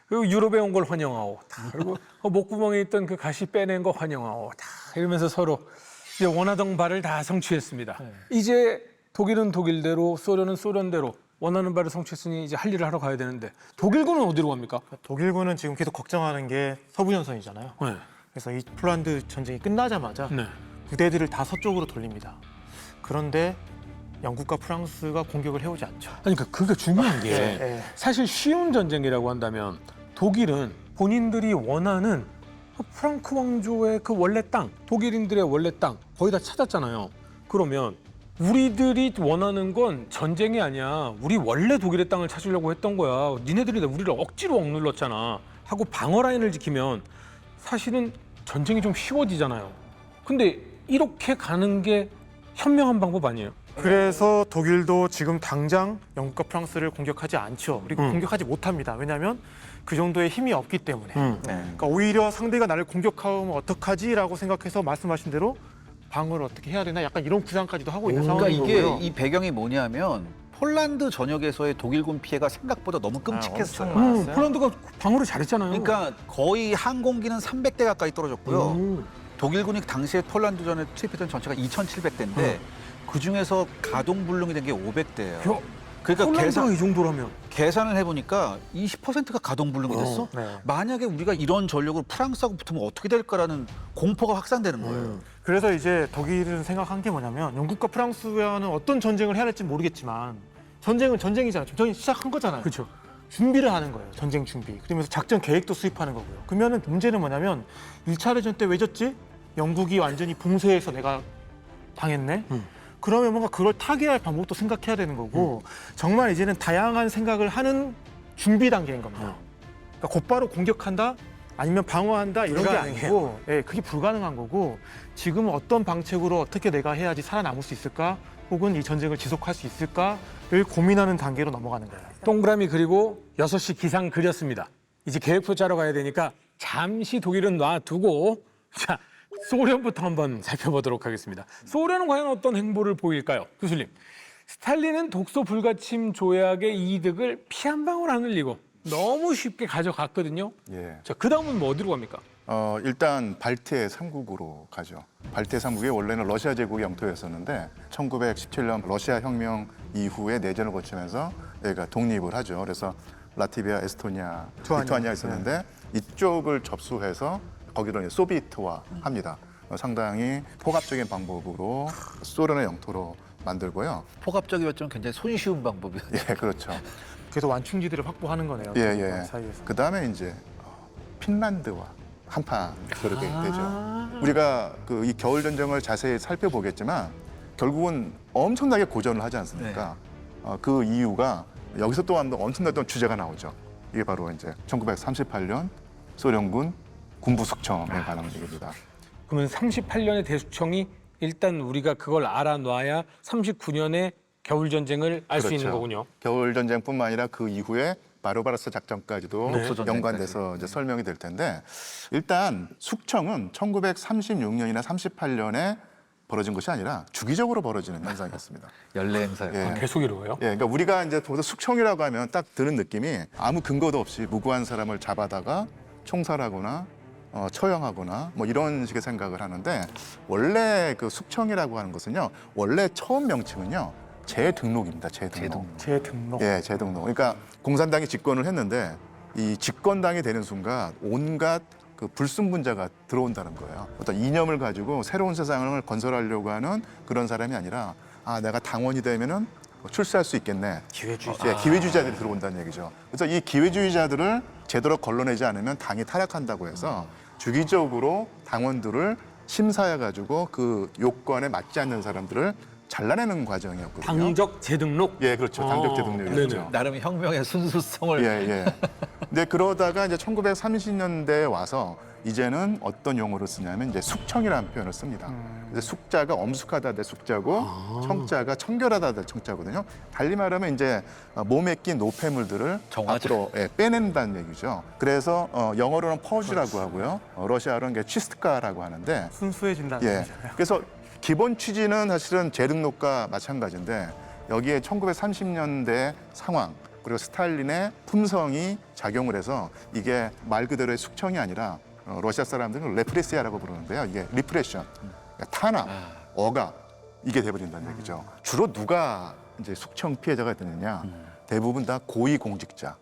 그리고 유럽에 온 걸 환영하오. 그리고 목구멍에 있던 그 가시 빼낸 거 환영하오. 이러면서 서로 이제 원하던 바를 다 성취했습니다. 이제 독일은 독일대로 소련은 소련대로 원하는 바를 성취했으니 이제 할 일을 하러 가야 되는데 독일군은 어디로 갑니까? 독일군은 지금 계속 걱정하는 게 서부 전선이잖아요. 네. 그래서 이 폴란드 전쟁이 끝나자마자 네. 부대들을 다 서쪽으로 돌립니다. 그런데 영국과 프랑스가 공격을 해오지 않죠. 아니 그러니까 중요한 게 네. 사실 쉬운 전쟁이라고 한다면 독일은 본인들이 원하는 프랑크 왕조의 그 원래 땅, 독일인들의 원래 땅 거의 다 찾았잖아요. 그러면 우리들이 원하는 건 전쟁이 아니야. 우리 원래 독일의 땅을 찾으려고 했던 거야. 니네들이 우리를 억지로 억눌렀잖아. 하고 방어 라인을 지키면 사실은 전쟁이 좀 쉬워지잖아요. 근데 이렇게 가는 게 현명한 방법 아니에요? 그래서 독일도 지금 당장 영국과 프랑스를 공격하지 않죠. 그리고 공격하지 못합니다. 왜냐하면 그 정도의 힘이 없기 때문에. 그러니까 오히려 상대가 나를 공격하면 어떡하지라고 생각해서 말씀하신 대로 방어를 어떻게 해야 되나 약간 이런 구상까지도 하고 있는 그러니까 상황인 이게 거고요. 이 배경이 뭐냐면 폴란드 전역에서의 독일군 피해가 생각보다 너무 끔찍했어요. 엄청 많았어요. 폴란드가 방어를 잘했잖아요. 그러니까 거의 항공기는 300대 가까이 떨어졌고요. 독일군이 당시에 폴란드전에 투입했던 전체가 2,700대인데 그 중에서 가동 불능이 된 게 500대예요. 그러니까 폴란드가 이 정도라면 계산을 해보니까 20%가 가동 불능이 됐어. 네. 만약에 우리가 이런 전력으로 프랑스하고 붙으면 어떻게 될까라는 공포가 확산되는 거예요. 그래서 이제 독일은 생각한 게 뭐냐면 영국과 프랑스와는 어떤 전쟁을 해야 될지 모르겠지만 전쟁은 전쟁이잖아요. 전쟁이 시작한 거잖아요. 그렇죠. 준비를 하는 거예요. 전쟁 준비. 그러면서 작전 계획도 수립하는 거고요. 그러면은 문제는 뭐냐면 1차 대전 때 왜 졌지? 영국이 완전히 봉쇄해서 내가 당했네. 그러면 뭔가 그걸 타개할 방법도 생각해야 되는 거고 정말 이제는 다양한 생각을 하는 준비 단계인 겁니다. 그러니까 곧바로 공격한다 아니면 방어한다 이런 게 아니고 그게 불가능한 거고 지금은 어떤 방책으로 어떻게 내가 해야지 살아남을 수 있을까 혹은 이 전쟁을 지속할 수 있을까를 고민하는 단계로 넘어가는 거예요. 동그라미 그리고 6시 기상 그렸습니다. 이제 계획표 짜러 가야 되니까 잠시 독일은 놔두고 자 소련부터 한번 살펴보도록 하겠습니다. 소련은 과연 어떤 행보를 보일까요? 교수님, 스탈린은 독소 불가침 조약의 이득을 피 한 방울 안 흘리고 너무 쉽게 가져갔거든요. 예. 자, 그 다음은 뭐 어디로 갑니까? 일단 발트해 3국으로 가죠. 발트해 3국이 원래는 러시아 제국의 영토였었는데 1917년 러시아 혁명 이후에 내전을 거치면서 여기가 독립을 하죠. 그래서 라트비아, 에스토니아, 리투아니아 있었는데 이쪽을 접수해서 거기로 이제 소비에트화 합니다. 상당히 포괄적인 방법으로 소련의 영토로 만들고요. 포괄적이었지만 굉장히 손쉬운 방법이에요. 예, 그렇죠. 그래서 완충지대를 확보하는 거네요. 예, 예. 사이에서. 그 다음에 이제 핀란드와 한판 그렇게 되죠. 우리가 그 이 겨울 전쟁을 자세히 살펴보겠지만 결국은 엄청나게 고전을 하지 않습니까? 그 이유가 여기서 또 한 번 엄청났던 주제가 나오죠. 이게 바로 이제 1938년 소련군 군부 숙청에 관한 얘기입니다. 그러면 38년의 대수청이 일단 우리가 그걸 알아놔야 39년에 겨울 전쟁을 알 수 있는 거군요. 겨울 전쟁뿐만 아니라 그 이후에 바르바로사 작전까지도 독소전쟁까지. 연관돼서 이제 설명이 될 텐데 일단 숙청은 1936년이나 38년에 벌어진 것이 아니라 주기적으로 벌어지는 현상이었습니다. 연례 행사예요. 예. 계속 이루어요? 예, 그러니까 우리가 이제 보통 숙청이라고 하면 딱 드는 느낌이 아무 근거도 없이 무고한 사람을 잡아다가 총살하거나 처형하거나 뭐 이런 식의 생각을 하는데 원래 그 숙청이라고 하는 것은요 원래 처음 명칭은요 재등록입니다. 재등록. 재등록. 예, 재등록. 그러니까 공산당이 집권을 했는데 이 집권당이 되는 순간 온갖 그 불순분자가 들어온다는 거예요. 어떤 이념을 가지고 새로운 세상을 건설하려고 하는 그런 사람이 아니라 아 내가 당원이 되면은 출세할 수 있겠네. 기회주의자. 예, 기회주의자들이 들어온다는 얘기죠. 그래서 이 기회주의자들을 제대로 걸러내지 않으면 당이 타락한다고 해서 주기적으로 당원들을 심사해 가지고 그 요건에 맞지 않는 사람들을 잘라내는 과정이었거든요. 당적 재등록? 예, 그렇죠. 당적 재등록이었죠. 네네. 나름 혁명의 순수성을 예, 예. 근데 그러다가 이제 1930년대에 와서 이제는 어떤 용어를 쓰냐면 이제 숙청이라는 표현을 씁니다. 그래서 숙자가 엄숙하다 대 숙자고 청자가 청결하다 대 청자거든요. 달리 말하면 이제 몸에 낀 노폐물들을 정화죠. 앞으로 빼낸다는 얘기죠. 그래서 영어로는 퍼지라고 하고요. 러시아로는 이게 치스트카라고 하는데 순수해진다는 예. 얘기잖아요. 그래서 기본 취지는 사실은 재등록과 마찬가지인데 여기에 1930년대 상황 그리고 스탈린의 품성이 작용을 해서 이게 말 그대로의 숙청이 아니라 러시아 사람들은 레프레시아라고 부르는데요. 이게 리프레션, 그러니까 탄압, 억압 이게 돼버린다는 얘기죠. 주로 누가 이제 숙청 피해자가 되느냐? 대부분 다 고위 공직자,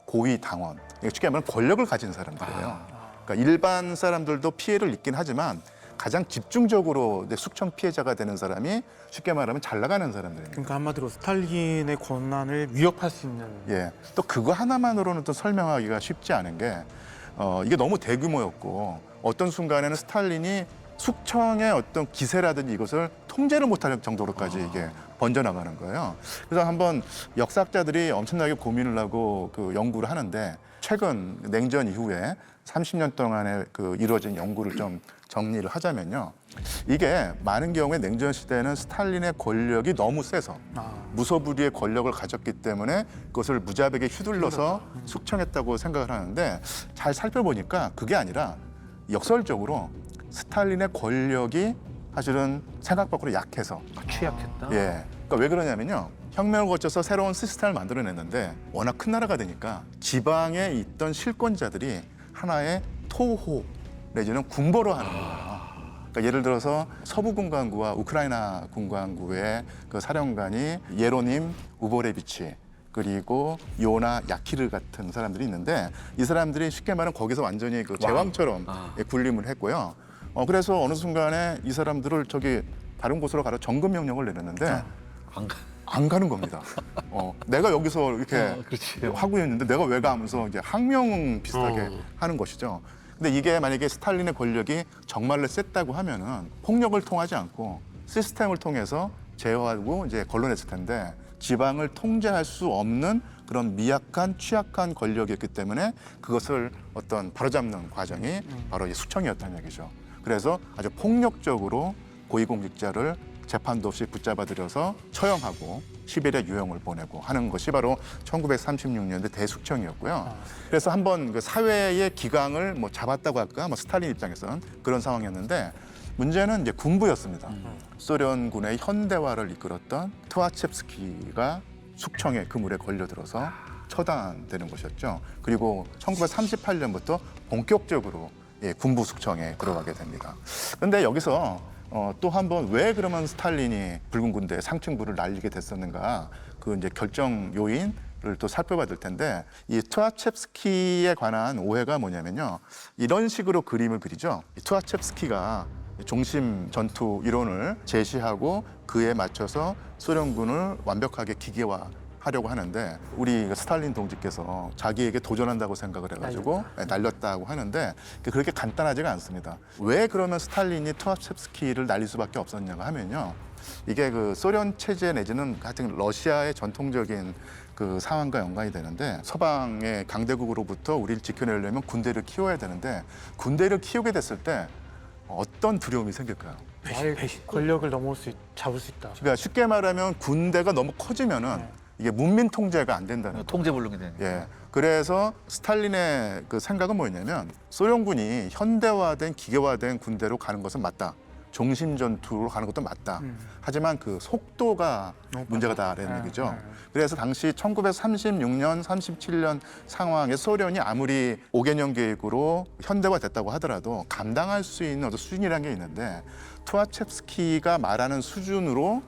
고위 당원. 쉽게 말하면 권력을 가진 사람들이에요. 그러니까 일반 사람들도 피해를 입긴 하지만 가장 집중적으로 이제 숙청 피해자가 되는 사람이 쉽게 말하면 잘 나가는 사람들입니다. 그러니까 한마디로 스탈린의 권한을 위협할 수 있는. 예, 또 그거 하나만으로는 또 설명하기가 쉽지 않은 게 이게 너무 대규모였고 어떤 순간에는 스탈린이 숙청의 어떤 기세라든지 이것을 통제를 못할 정도로까지 이게 번져나가는 거예요. 그래서 한번 역사학자들이 엄청나게 고민을 하고 그 연구를 하는데 최근 냉전 이후에 30년 동안에 그 이루어진 연구를 좀 정리를 하자면요. 이게 많은 경우에 냉전 시대에는 스탈린의 권력이 너무 세서 무소불위의 권력을 가졌기 때문에 그것을 무자백에 휘둘러서 숙청했다고 생각을 하는데 잘 살펴보니까 그게 아니라 역설적으로 스탈린의 권력이 사실은 생각 밖으로 약해서 취약했다. 예. 그러니까 왜 그러냐면요. 혁명을 거쳐서 새로운 시스템을 만들어냈는데 워낙 큰 나라가 되니까 지방에 있던 실권자들이 하나의 토호 내지는 군벌을 하는 거예요. 그러니까 예를 들어서 서부 군관구와 우크라이나 군관구의 그 사령관이 예로님 우보레비치 그리고 요나 야키르 같은 사람들이 있는데 이 사람들이 쉽게 말하면 거기서 완전히 그 제왕처럼 군림을 했고요. 그래서 어느 순간에 이 사람들을 저기 다른 곳으로 가라 정금 명령을 내렸는데 안 가는 겁니다. 내가 여기서 이렇게 그렇지. 하고 있는데 내가 왜 가 하면서 이제 항명 비슷하게 하는 것이죠. 근데 이게 만약에 스탈린의 권력이 정말로 셌다고 하면은 폭력을 통하지 않고 시스템을 통해서 제어하고 이제 걸러냈을 텐데 지방을 통제할 수 없는 그런 미약한 취약한 권력이었기 때문에 그것을 어떤 바로잡는 과정이 바로 이 숙청이었다는 얘기죠. 그래서 아주 폭력적으로 고위공직자를 재판도 없이 붙잡아들여서 처형하고 시베리아 유형을 보내고 하는 것이 바로 1936년대 대숙청이었고요. 그래서 한번 그 사회의 기강을 뭐 잡았다고 할까? 뭐 스탈린 입장에서는 그런 상황이었는데 문제는 이제 군부였습니다. 소련군의 현대화를 이끌었던 투아첵스키가 숙청의 그물에 걸려들어서 처단되는 것이었죠. 그리고 1938년부터 본격적으로 군부 숙청에 들어가게 됩니다. 그런데 여기서 또 한 번 왜 그러면 스탈린이 붉은 군대 상층부를 날리게 됐었는가 그 이제 결정 요인을 또 살펴봐야 될 텐데 이 투아첵스키에 관한 오해가 뭐냐면요. 이런 식으로 그림을 그리죠. 이 투아첵스키가 중심 전투 이론을 제시하고 그에 맞춰서 소련군을 완벽하게 기계화하려고 하는데 우리 스탈린 동지께서 자기에게 도전한다고 생각을 해가지고 날렸다고 하는데 그렇게 간단하지가 않습니다. 왜 그러면 스탈린이 투아첵스키를 날릴 수밖에 없었냐고 하면요. 이게 그 소련 체제 내지는 하여튼 러시아의 전통적인 그 상황과 연관이 되는데 서방의 강대국으로부터 우리를 지켜내려면 군대를 키워야 되는데 군대를 키우게 됐을 때 어떤 두려움이 생길까요? 권력을 잡을 수 있다. 그러니까 쉽게 말하면 군대가 너무 커지면은 이게 문민 통제가 안 된다는 거예요. 통제불능이 되니까. 예. 그래서 스탈린의 그 생각은 뭐였냐면 소련군이 현대화된 기계화된 군대로 가는 것은 맞다. 종심 전투로 가는 것도 맞다. 하지만 그 속도가 문제가다라는 얘기죠. 그래서 당시 1936년, 37년 상황에 소련이 아무리 5개년 계획으로 현대화됐다고 하더라도 감당할 수 있는 어떤 수준이라는 게 있는데 투아첵스키가 말하는 수준으로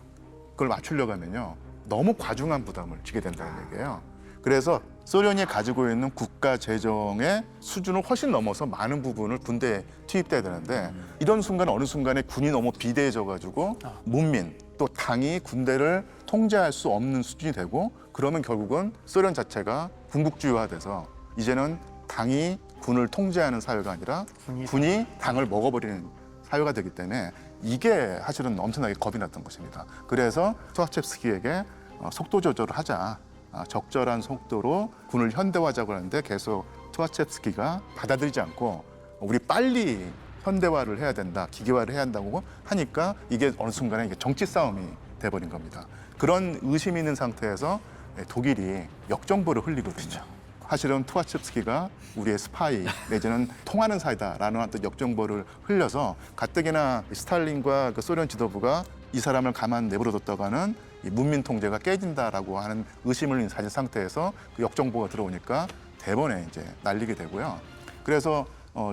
그걸 맞추려고 하면요. 너무 과중한 부담을 지게 된다는 얘기예요. 그래서 소련이 가지고 있는 국가 재정의 수준을 훨씬 넘어서 많은 부분을 군대에 투입돼야 되는데 이런 순간 어느 순간에 군이 너무 비대해져 가지고 문민 또 당이 군대를 통제할 수 없는 수준이 되고 그러면 결국은 소련 자체가 군국주의화돼서 이제는 당이 군을 통제하는 사회가 아니라 군이 당을 먹어버리는 사회가 되기 때문에 이게 사실은 엄청나게 겁이 났던 것입니다. 그래서 투아첵스키에게 속도 조절을 하자. 적절한 속도로 군을 현대화하자고 하는데 계속 투아첵스키가 받아들이지 않고 우리 빨리 현대화를 해야 된다, 기계화를 해야 한다고 하니까 이게 어느 순간에 이게 정치 싸움이 돼버린 겁니다. 그런 의심이 있는 상태에서 독일이 역정보를 흘리거든요. 사실은 투아첵스키가 우리의 스파이 내지는 통하는 사이다라는 어떤 역정보를 흘려서 가뜩이나 스탈린과 그 소련 지도부가 이 사람을 가만 내버려뒀다고 하는 이 문민 통제가 깨진다라고 하는 의심을 가진 상태에서 그 역정보가 들어오니까 대번에 이제 날리게 되고요. 그래서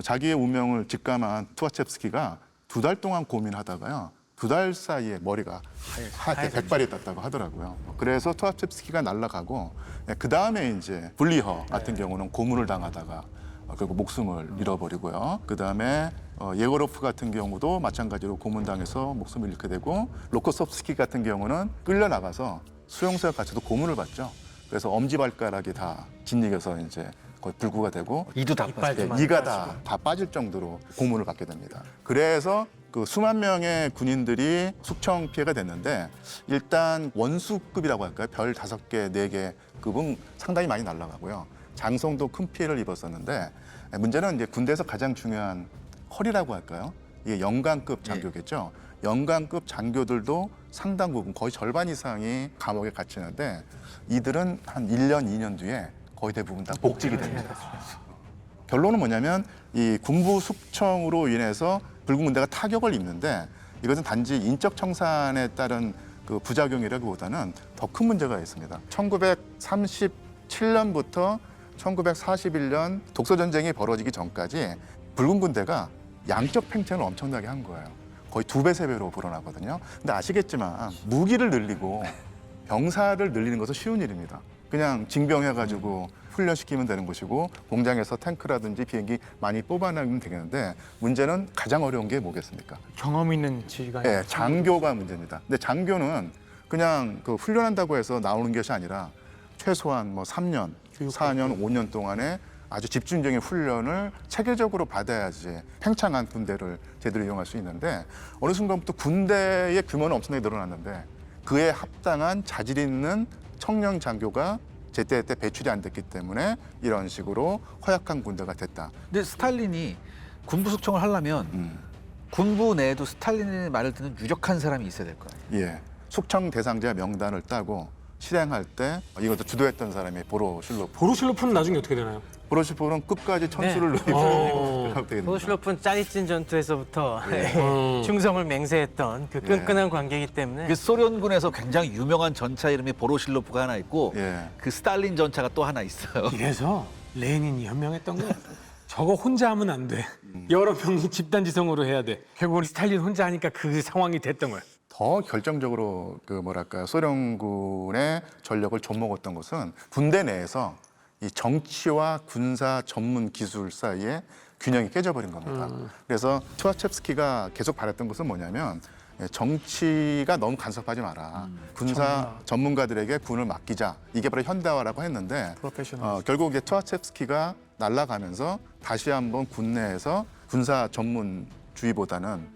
자기의 운명을 직감한 투아첵스키가 2달 동안 고민하다가요. 2달 사이에 머리가 하얗게 백발이 떴다고 하더라고요. 그래서 투아첵스키가 날아가고 그 다음에 이제 블리허 같은 경우는 고문을 당하다가 결국 목숨을 잃어버리고요. 그 다음에 예고로프 같은 경우도 마찬가지로 고문당해서 목숨을 잃게 되고 로코소프스키 같은 경우는 끌려나가서 수용소에 갇혀도 고문을 받죠. 그래서 엄지발가락이 다 짓이겨서 이제 거의 불구가 되고 이도 다 빠지고. 이가 다 빠질 정도로 고문을 받게 됩니다. 그래서 그 수만 명의 군인들이 숙청 피해가 됐는데 일단 원수급이라고 할까요? 별 5개, 4개 급은 상당히 많이 날아가고요. 장성도 큰 피해를 입었었는데 문제는 이제 군대에서 가장 중요한 허리라고 할까요? 이게 영관급 장교겠죠. 영관급 장교들도 상당 부분 거의 절반 이상이 감옥에 갇히는데 이들은 한 1년, 2년 뒤에 거의 대부분 다 복직이 됩니다. 결론은 뭐냐면 이 군부 숙청으로 인해서 붉은 군대가 타격을 입는데 이것은 단지 인적 청산에 따른 그 부작용이라기보다는 더 큰 문제가 있습니다. 1937년부터 1941년 독소전쟁이 벌어지기 전까지 붉은 군대가 양적 팽창을 엄청나게 한 거예요. 거의 2배, 3배로 불어나거든요. 근데 아시겠지만 무기를 늘리고 병사를 늘리는 것은 쉬운 일입니다. 그냥 징병해가지고 훈련시키면 되는 것이고 공장에서 탱크라든지 비행기 많이 뽑아내면 되겠는데 문제는 가장 어려운 게 뭐겠습니까? 경험 있는 지휘관이 네, 장교가 문제입니다. 근데 장교는 그냥 그 훈련한다고 해서 나오는 것이 아니라 최소한 뭐 3년, 4년, 5년 동안에 아주 집중적인 훈련을 체계적으로 받아야지 팽창한 군대를 제대로 이용할 수 있는데 어느 순간부터 군대의 규모는 엄청나게 늘어났는데 그에 합당한 자질 있는 청년 장교가 제때 배출이 안 됐기 때문에 이런 식으로 허약한 군대가 됐다. 근데 스탈린이 군부 숙청을 하려면 군부 내에도 스탈린의 말을 듣는 유력한 사람이 있어야 될 거예요. 예, 숙청 대상자 명단을 따고 실행할 때 이것도 주도했던 사람이 보로실로프. 보루실로프는 나중에 어떻게 되나요? 보로실로프는 끝까지 천수를 네. 누리고 되게 됩니다. 보로실로프는 짜릿진 전투에서부터 충성을 맹세했던 그 끈끈한 관계이기 때문에 그 소련군에서 굉장히 유명한 전차 이름이 보로실로프가 하나 있고 예. 그 스탈린 전차가 또 하나 있어요. 이래서 레닌이 현명했던 거야. 저거 혼자 하면 안 돼. 여러 명이 집단 지성으로 해야 돼. 결국은 스탈린 혼자 하니까 그 상황이 됐던 거야. 더 결정적으로 소련군의 전력을 좀먹었던 것은 군대 내에서 이 정치와 군사 전문 기술 사이에 균형이 깨져버린 겁니다. 그래서 투아첵스키가 계속 바랬던 것은 뭐냐면 정치가 너무 간섭하지 마라. 군사 전문가들에게 군을 맡기자. 이게 바로 현대화라고 했는데 프로페셔널. 결국 이제 투아첵스키가 날아가면서 다시 한번 군내에서 군사 전문주의보다는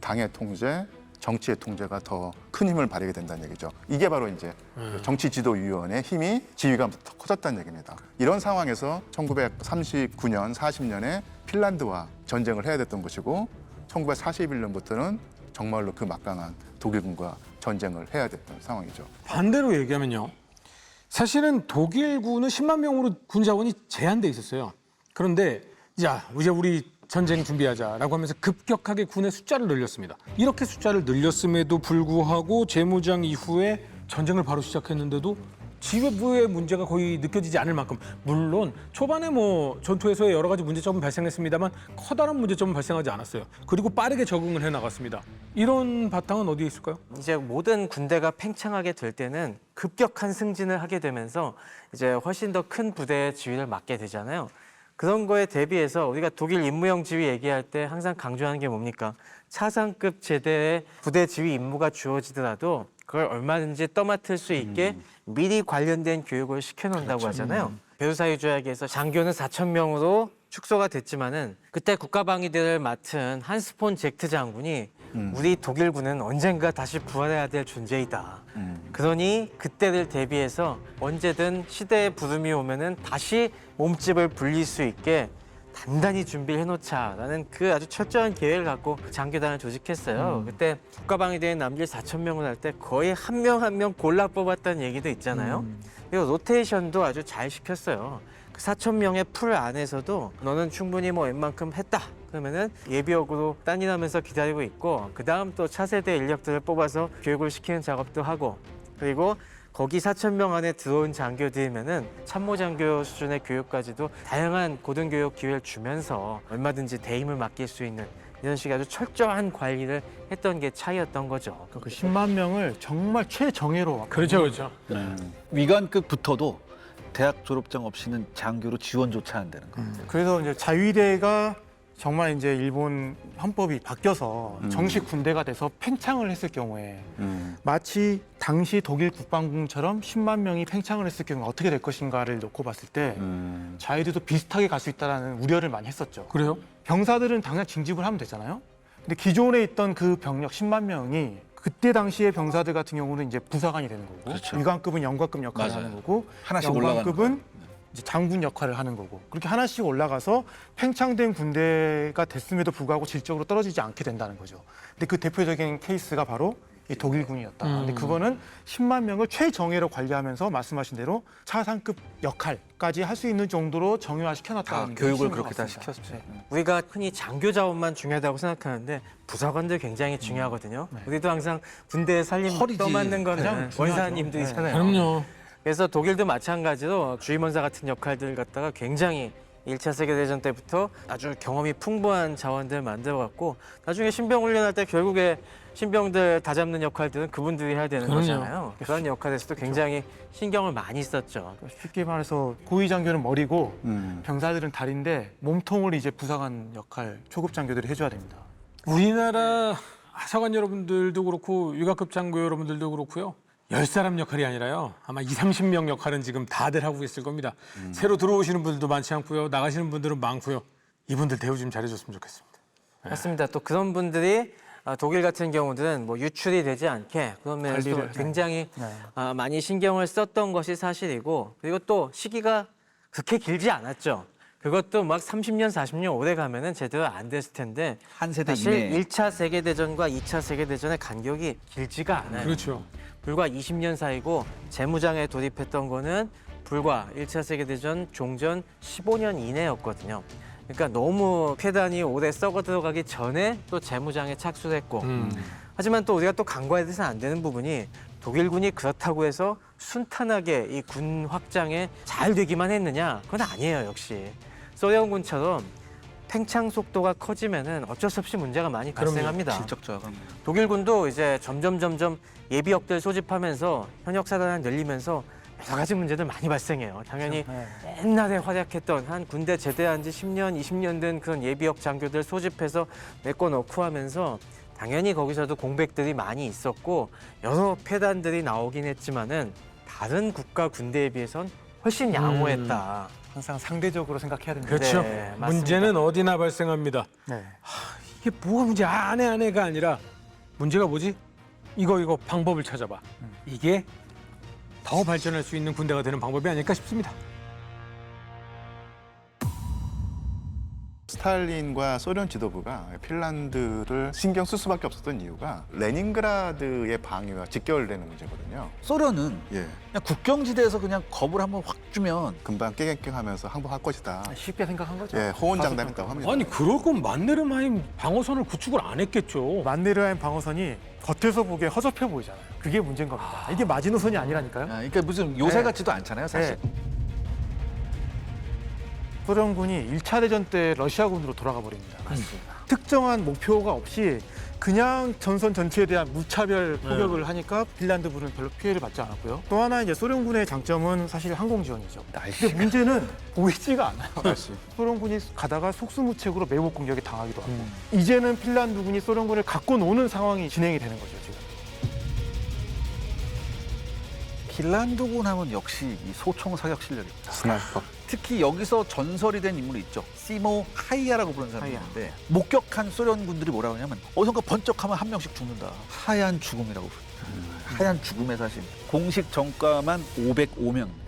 당의 통제, 정치의 통제가 더 큰 힘을 발휘하게 된다는 얘기죠. 이게 바로 이제 정치지도위원회의 힘이 지위가 더 커졌다는 얘기입니다. 이런 상황에서 1939년, 40년에 핀란드와 전쟁을 해야 됐던 것이고 1941년부터는 정말로 그 막강한 독일군과 전쟁을 해야 됐던 상황이죠. 반대로 얘기하면요. 사실은 독일군은 10만 명으로 군 자원이 제한돼 있었어요. 그런데 자, 이제 우리 전쟁 준비하자라고 하면서 급격하게 군의 숫자를 늘렸습니다. 이렇게 숫자를 늘렸음에도 불구하고 재무장 이후에 전쟁을 바로 시작했는데도 지휘부의 문제가 거의 느껴지지 않을 만큼, 물론 초반에 뭐 전투에서의 여러 가지 문제점은 발생했습니다만 커다란 문제점은 발생하지 않았어요. 그리고 빠르게 적응을 해 나갔습니다. 이런 바탕은 어디에 있을까요? 이제 모든 군대가 팽창하게 될 때는 급격한 승진을 하게 되면서 이제 훨씬 더 큰 부대의 지휘를 맡게 되잖아요. 그런 거에 대비해서 우리가 독일 임무형 지휘 얘기할 때 항상 강조하는 게 뭡니까? 차상급 제대의 부대 지휘 임무가 주어지더라도 그걸 얼마든지 떠맡을 수 있게 미리 관련된 교육을 시켜놓는다고 하잖아요. 베르사유 조약에서 장교는 4,000명으로 축소가 됐지만은 그때 국가방위대를 맡은 한스 폰 젝트 장군이 우리 독일군은 언젠가 다시 부활해야 될 존재이다. 그러니 그때를 대비해서 언제든 시대의 부름이 오면은 다시 몸집을 불릴 수 있게 단단히 준비를 해놓자라는 그 아주 철저한 계획을 갖고 장교단을 조직했어요. 그때 국가방위대에 남길 4,000명을 할 때 거의 한 명 한 명 골라 뽑았다는 얘기도 있잖아요. 그리고 로테이션도 아주 잘 시켰어요. 그 4,000명의 풀 안에서도 너는 충분히 뭐 웬만큼 했다. 그러면은 예비역으로 딴일하면서 기다리고 있고 그 다음 또 차세대 인력들을 뽑아서 교육을 시키는 작업도 하고 그리고 거기 4,000명 안에 들어온 장교들이면은 참모 장교 수준의 교육까지도 다양한 고등교육 기회를 주면서 얼마든지 대임을 맡길 수 있는 이런 식의 아주 철저한 관리를 했던 게 차이였던 거죠. 그 10만 명을 정말 최정예로 그렇죠, 그렇죠. 위관급부터도 대학 졸업장 없이는 장교로 지원조차 안 되는 거예요. 그래서 이제 자위대가 정말 이제 일본 헌법이 바뀌어서 정식 군대가 돼서 팽창을 했을 경우에 마치 당시 독일 국방군처럼 10만 명이 팽창을 했을 경우 어떻게 될 것인가를 놓고 봤을 때 자위대도 비슷하게 갈 수 있다는 우려를 많이 했었죠. 그래요? 병사들은 당장 징집을 하면 되잖아요. 근데 기존에 있던 그 병력 10만 명이 그때 당시의 병사들 같은 경우는 이제 부사관이 되는 거고 그렇죠. 위관급은 영관급 역할을 맞아요. 하는 거고 하나씩 올라가는 영관급은 이제 장군 역할을 하는 거고 그렇게 하나씩 올라가서 팽창된 군대가 됐음에도 불구하고 질적으로 떨어지지 않게 된다는 거죠. 근데 그 대표적인 케이스가 바로 이 독일군이었다. 근데 그거는 10만 명을 최정예로 관리하면서 말씀하신 대로 차상급 역할까지 할 수 있는 정도로 정예화 시켜놨다는 게 교육을 핵심인 것 그렇게 다 같습니다. 시켰죠. 네. 우리가 흔히 장교 자원만 중요하다고 생각하는데 부사관들 굉장히 중요하거든요. 우리도 항상 군대에 살림 허리지. 떠맡는 거는 가장 중요하죠. 원사님들이잖아요. 그럼요. 그래서 독일도 마찬가지로 주임원사 같은 역할들을 갖다가 굉장히 1차 세계대전 때부터 아주 경험이 풍부한 자원들을 만들어갖고 나중에 신병 훈련할 때 결국에 신병들 다 잡는 역할들은 그분들이 해야 되는 그럼요. 거잖아요. 그런 역할에서도 굉장히 신경을 많이 썼죠. 쉽게 말해서 고위 장교는 머리고 병사들은 다리인데 몸통을 이제 부사관 역할 초급 장교들이 해줘야 됩니다. 우리나라 하사관 여러분들도 그렇고 유가급 장교 여러분들도 그렇고요. 10사람 역할이 아니라요. 아마 20-30명 역할은 지금 다들 하고 있을 겁니다. 새로 들어오시는 분들도 많지 않고요. 나가시는 분들은 많고요. 이분들 대우 좀 잘해줬으면 좋겠습니다. 맞습니다. 또 그런 분들이 독일 같은 경우들은 뭐 유출이 되지 않게 그런 면에서 관리를, 굉장히 많이 신경을 썼던 것이 사실이고 그리고 또 시기가 그렇게 길지 않았죠. 그것도 막 30년, 40년 오래 가면은 제대로 안 됐을 텐데 한 세대 사실 이내에. 1차 세계대전과 2차 세계대전의 간격이 길지가 않아요. 그렇죠. 불과 20년 사이고 재무장에 돌입했던 거는 불과 1차 세계대전 종전 15년 이내였거든요. 그러니까 너무 폐단이 오래 썩어 들어가기 전에 또 재무장에 착수했고 하지만 또 우리가 또 간과해서는 안 되는 부분이 독일군이 그렇다고 해서 순탄하게 이 군 확장에 잘 되기만 했느냐? 그건 아니에요, 역시. 소련군처럼 팽창 속도가 커지면은 어쩔 수 없이 문제가 많이 발생합니다. 질적 저하가. 독일군도 이제 점점 예비역들 소집하면서 현역 사단을 늘리면서 여러 가지 문제들 많이 발생해요. 당연히 옛날에 활약했던 한 군대 제대한 지 10년, 20년 된 그런 예비역 장교들 소집해서 메꿔 넣고 하면서 당연히 거기서도 공백들이 많이 있었고 여러 폐단들이 나오긴 했지만은 다른 국가 군대에 비해선 훨씬 양호했다. 항상 상대적으로 생각해야 됩니다. 그렇죠. 네, 맞습니다. 문제는 어디나 발생합니다. 네. 이게 뭐가 문제? 안해가 아니라 문제가 뭐지? 이거 방법을 찾아봐. 이게 더 발전할 수 있는 군대가 되는 방법이 아닐까 싶습니다. 스탈린과 소련 지도부가 핀란드를 신경 쓸 수밖에 없었던 이유가 레닌그라드의 방위와 직결되는 문제거든요. 소련은 예, 그냥 국경지대에서 그냥 겁을 한번 확 주면 금방 깨갱깽하면서 항복할 것이다. 쉽게 생각한 거죠. 예, 호언장담했다고 합니다. 아니 그럴 거면 만네르하임 방어선을 구축을 안 했겠죠. 만네르하임 방어선이 겉에서 보기에 허접해 보이잖아요. 그게 문제인 겁니다. 이게 마지노선이 아니라니까요. 그러니까 무슨 요새 같지도 않잖아요, 사실. 네. 소련군이 1차 대전 때 러시아군으로 돌아가 버립니다. 특정한 목표가 없이 그냥 전선 전체에 대한 무차별 포격을 하니까 핀란드군은 별로 피해를 받지 않았고요. 또 하나 이제 소련군의 장점은 사실 항공 지원이죠. 근데 문제는 보이지가 않아요. 소련군이 가다가 속수무책으로 매복 공격에 당하기도 하고 이제는 핀란드군이 소련군을 갖고 노는 상황이 진행이 되는 거죠, 지금. 핀란드군 하면 역시 이 소총 사격 실력이 있다. 스나이퍼. 특히 여기서 전설이 된 인물이 있죠. 시모 하이야라고 부르는 사람이 있는데 목격한 소련군들이 뭐라고 하냐면 어디선가 번쩍하면 한 명씩 죽는다. 하얀 죽음이라고 부릅니다. 하얀 죽음의 사실. 공식 정가만 505명입니다.